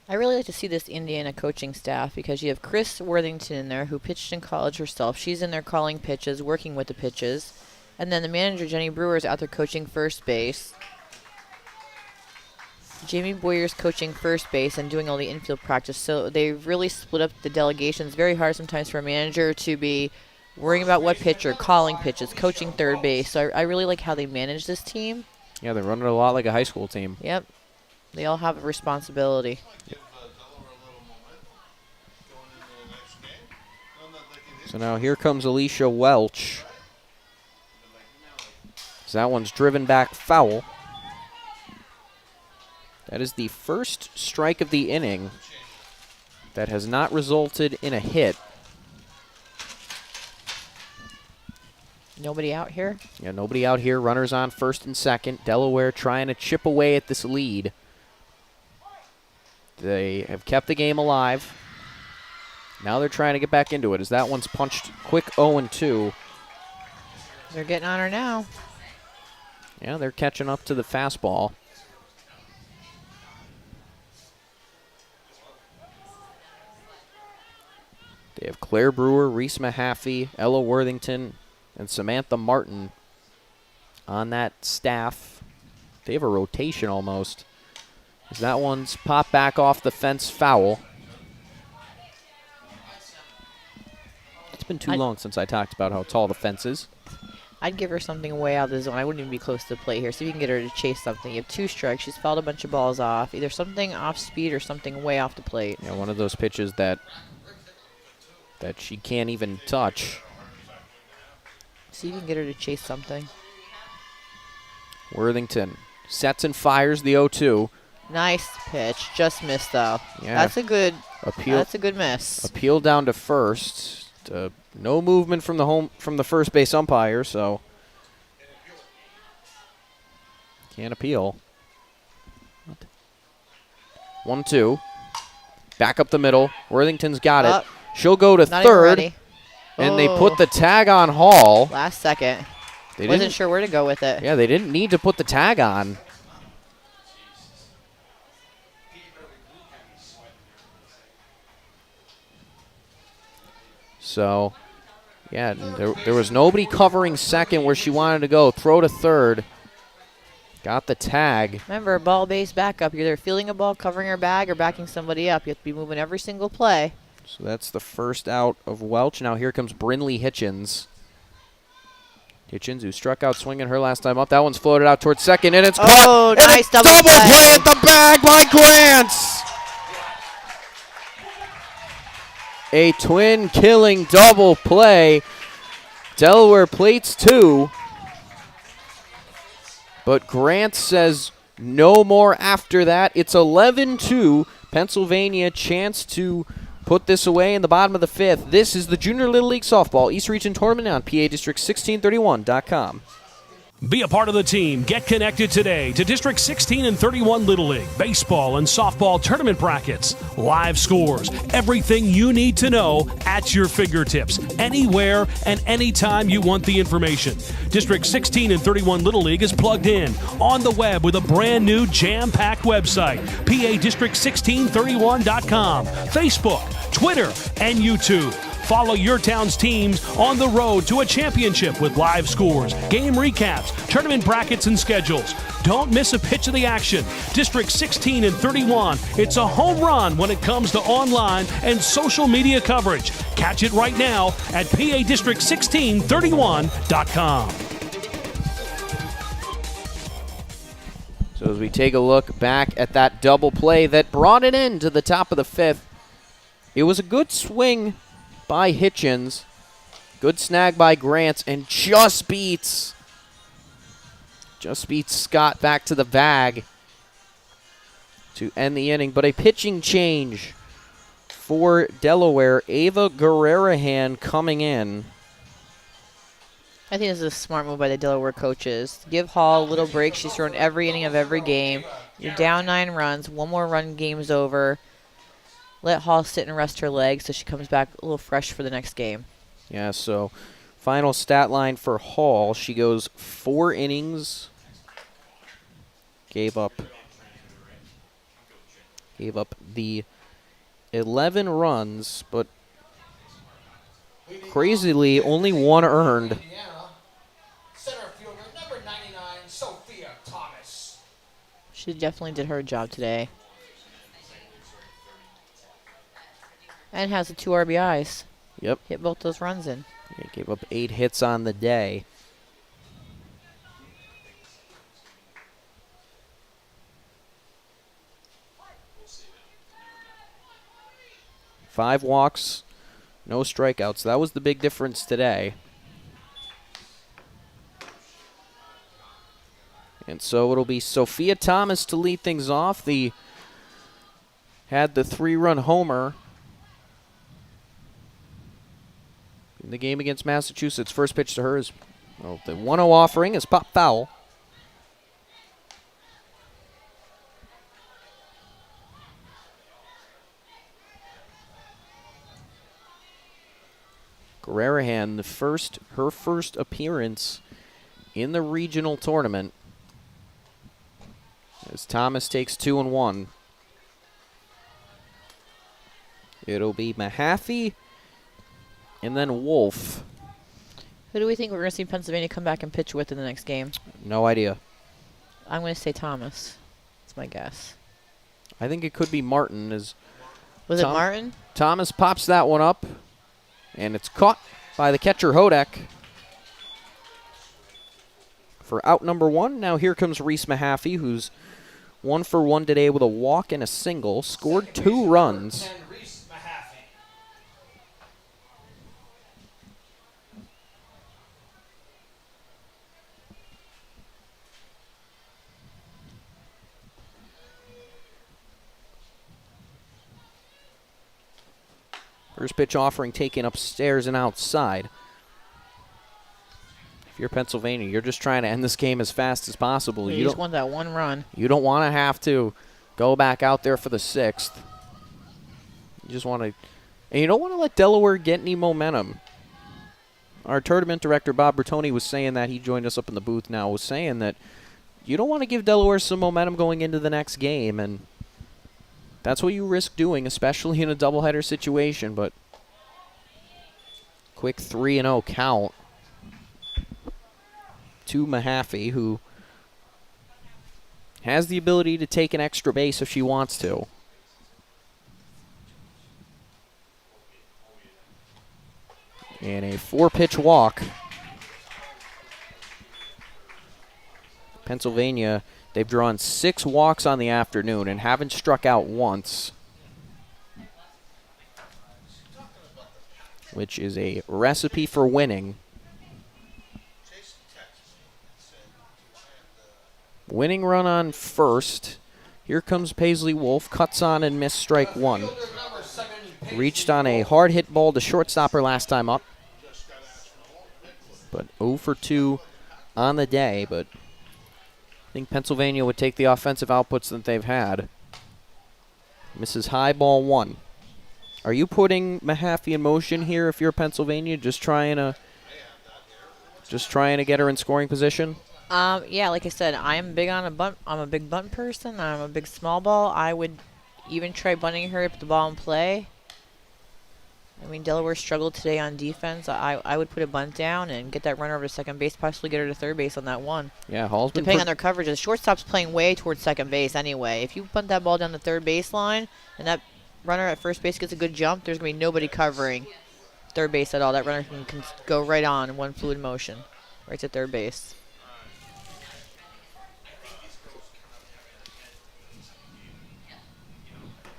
I really like to see this Indiana coaching staff because you have Chris Worthington in there who pitched in college herself. She's in there calling pitches, working with the pitches. And then the manager, Jenny Brewer, is out there coaching first base. Jamie Boyer's coaching first base and doing all the infield practice. So they've really split up the delegations. Very hard sometimes for a manager to be worrying about what pitcher, calling pitches, coaching third base. So I really like how they manage this team. Yeah, they're running a lot like a high school team. Yep. They all have a responsibility. Yep. So now here comes Alicia Welch. So that one's driven back foul. That is the first strike of the inning that has not resulted in a hit. Nobody out here? Yeah, nobody out here. Runners on first and second. Delaware trying to chip away at this lead. They have kept the game alive. Now they're trying to get back into it as that one's punched quick 0-2. They're getting on her now. Yeah, they're catching up to the fastball. They have Claire Brewer, Reese Mahaffey, Ella Worthington, and Samantha Martin on that staff. They have a rotation almost. As that one's popped back off the fence foul. It's been too long since I talked about how tall the fence is. I'd give her something way out of the zone. I wouldn't even be close to the plate here. See if you can get her to chase something. You have 2 strikes. She's fouled a bunch of balls off. Either something off speed or something way off the plate. Yeah, one of those pitches that she can't even touch. See if you can get her to chase something. Worthington sets and fires the 0-2. Nice pitch. Just missed, though. Yeah. That's a good appeal. That's a good miss. Appeal down to first. No movement from the first base umpire, so can't appeal. 1-2. Back up the middle. Worthington's got it. She'll go to third. And they put the tag on Hall. Last second. They Wasn't sure where to go with it. Yeah, they didn't need to put the tag on. So, yeah, there was nobody covering second where she wanted to go. Throw to third. Got the tag. Remember, ball base backup. You're either fielding a ball, covering her bag, or backing somebody up. You have to be moving every single play. So that's the first out of Welch. Now here comes Brinley Hitchens. Hitchens, who struck out swinging her last time up. That one's floated out towards second, and it's caught. Oh, nice double play at the bag by Grants. A twin-killing double play. Delaware plates 2. But Grant says no more after that. It's 11-2. Pennsylvania chance to put this away in the bottom of the 5th. This is the Junior Little League Softball East Region Tournament on PA District1631.com. Be a part of the team. Get connected today to District 16 and 31 Little League baseball and softball tournament brackets, live scores, everything you need to know at your fingertips, anywhere and anytime you want the information. District 16 and 31 Little League is plugged in on the web with a brand new jam-packed website, PADistrict1631.com, Facebook, Twitter, and YouTube. Follow your town's teams on the road to a championship with live scores, game recaps, tournament brackets, and schedules. Don't miss a pitch of the action. District 16 and 31, it's a home run when it comes to online and social media coverage. Catch it right now at PADistrict1631.com. So as we take a look back at that double play that brought it in to the top of the 5th, it was a good swing by Hitchens. Good snag by Grants, and just beats Scott back to the bag to end the inning. But a pitching change for Delaware. Ava Guerrerahan coming in. I think this is a smart move by the Delaware coaches. Give Hall a little break. She's thrown every inning of every game. You're down 9 runs. One more run, game's over. Let Hall sit and rest her legs so she comes back a little fresh for the next game. Yeah, so final stat line for Hall. She goes 4 innings. Gave up Gave up the 11 runs, but crazily only one earned. Center fielder, number 99, Sophia Thomas. She definitely did her job today. And has the 2 RBIs. Yep. Hit both those runs in. He gave up 8 hits on the day. Five walks, no strikeouts. That was the big difference today. And so it'll be Sophia Thomas to lead things off. Had the 3-run homer in the game against Massachusetts. First pitch to her is the 1-0 offering is pop foul. Guerrerahan, her first appearance in the regional tournament, as Thomas takes 2-1. It'll be Mahaffey and then Wolf. Who do we think we're going to see Pennsylvania come back and pitch with in the next game? No idea. I'm going to say Thomas. That's my guess. I think it could be Martin. Was it Martin? Thomas pops that one up, and it's caught by the catcher Hodek for out number 1. Now here comes Reese Mahaffey, who's 1 for 1 today with a walk and a single, scored 2 runs. First pitch offering taken upstairs and outside. If you're Pennsylvania, you're just trying to end this game as fast as possible. You just want that 1 run. You don't want to have to go back out there for the 6th. You just want to, and you don't want to let Delaware get any momentum. Our tournament director, Bob Bertoni, was saying that, he joined us up in the booth now, was saying that you don't want to give Delaware some momentum going into the next game, and that's what you risk doing, especially in a doubleheader situation. But quick 3-0 count to Mahaffey, who has the ability to take an extra base if she wants to. And a 4-pitch walk. Pennsylvania, they've drawn 6 walks on the afternoon and haven't struck out once, which is a recipe for winning. Winning run on first. Here comes Paisley Wolf, cuts on and missed strike 1. Reached on a hard hit ball to shortstop her last time up, but 0 for 2 on the day. But I think Pennsylvania would take the offensive outputs that they've had. Misses high, ball 1. Are you putting Mahaffey in motion here if you're Pennsylvania, just trying to get her in scoring position? Yeah, like I said, I am big on a bunt. I'm a big bunt person. I'm a big small ball. I would even try bunting her if the ball in play. I mean, Delaware struggled today on defense. I would put a bunt down and get that runner over to second base, possibly get her to third base on that one. Yeah, Hall's been depending on their coverage. The shortstop's playing way towards second base anyway. If you bunt that ball down the third baseline and that runner at first base gets a good jump, there's going to be nobody covering third base at all. That runner can go right on in one fluid motion, right to third base.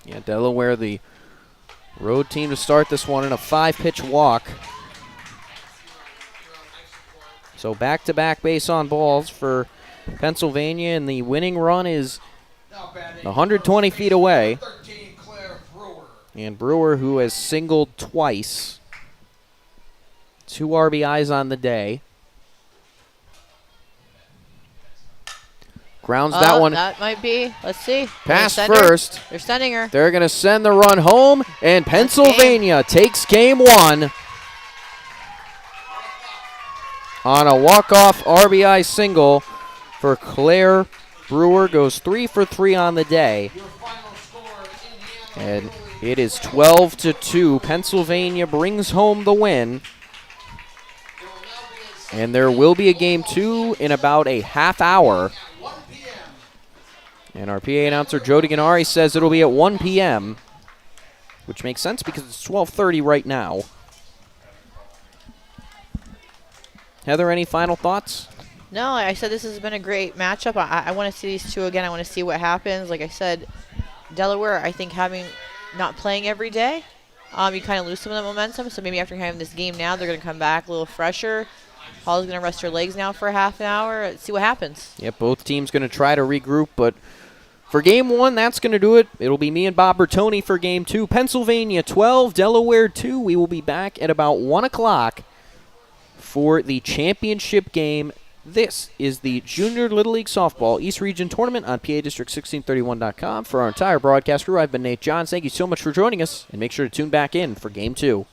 Yeah, Delaware, the road team to start this one in a 5-pitch walk. So back-to-back base on balls for Pennsylvania, and the winning run is 120 feet away. And Brewer, who has singled twice, 2 RBIs on the day. Grounds that one. That might be. Let's see. Pass first. They're sending her. They're going to send the run home, and Pennsylvania takes game 1 on a walk-off RBI single for Claire Brewer. Goes 3 for 3 on the day. And it is 12-2. Pennsylvania brings home the win. And there will be a game 2 in about a half hour. And our PA announcer, Joe DeGanari, says it'll be at 1 p.m., which makes sense because it's 12:30 right now. Heather, any final thoughts? No, I said this has been a great matchup. I want to see these two again. I want to see what happens. Like I said, Delaware, I think not playing every day, you kind of lose some of the momentum. So maybe after having this game now, they're going to come back a little fresher. Hall's going to rest her legs now for a half an hour. See what happens. Yep, both teams going to try to regroup, but for game 1, that's going to do it. It'll be me and Bob Bertoni for game 2. Pennsylvania 12, Delaware 2. We will be back at about 1 o'clock for the championship game. This is the Junior Little League Softball East Region Tournament on PADistrict1631.com. For our entire broadcast crew, I've been Nate Johns. Thank you so much for joining us, and make sure to tune back in for Game 2.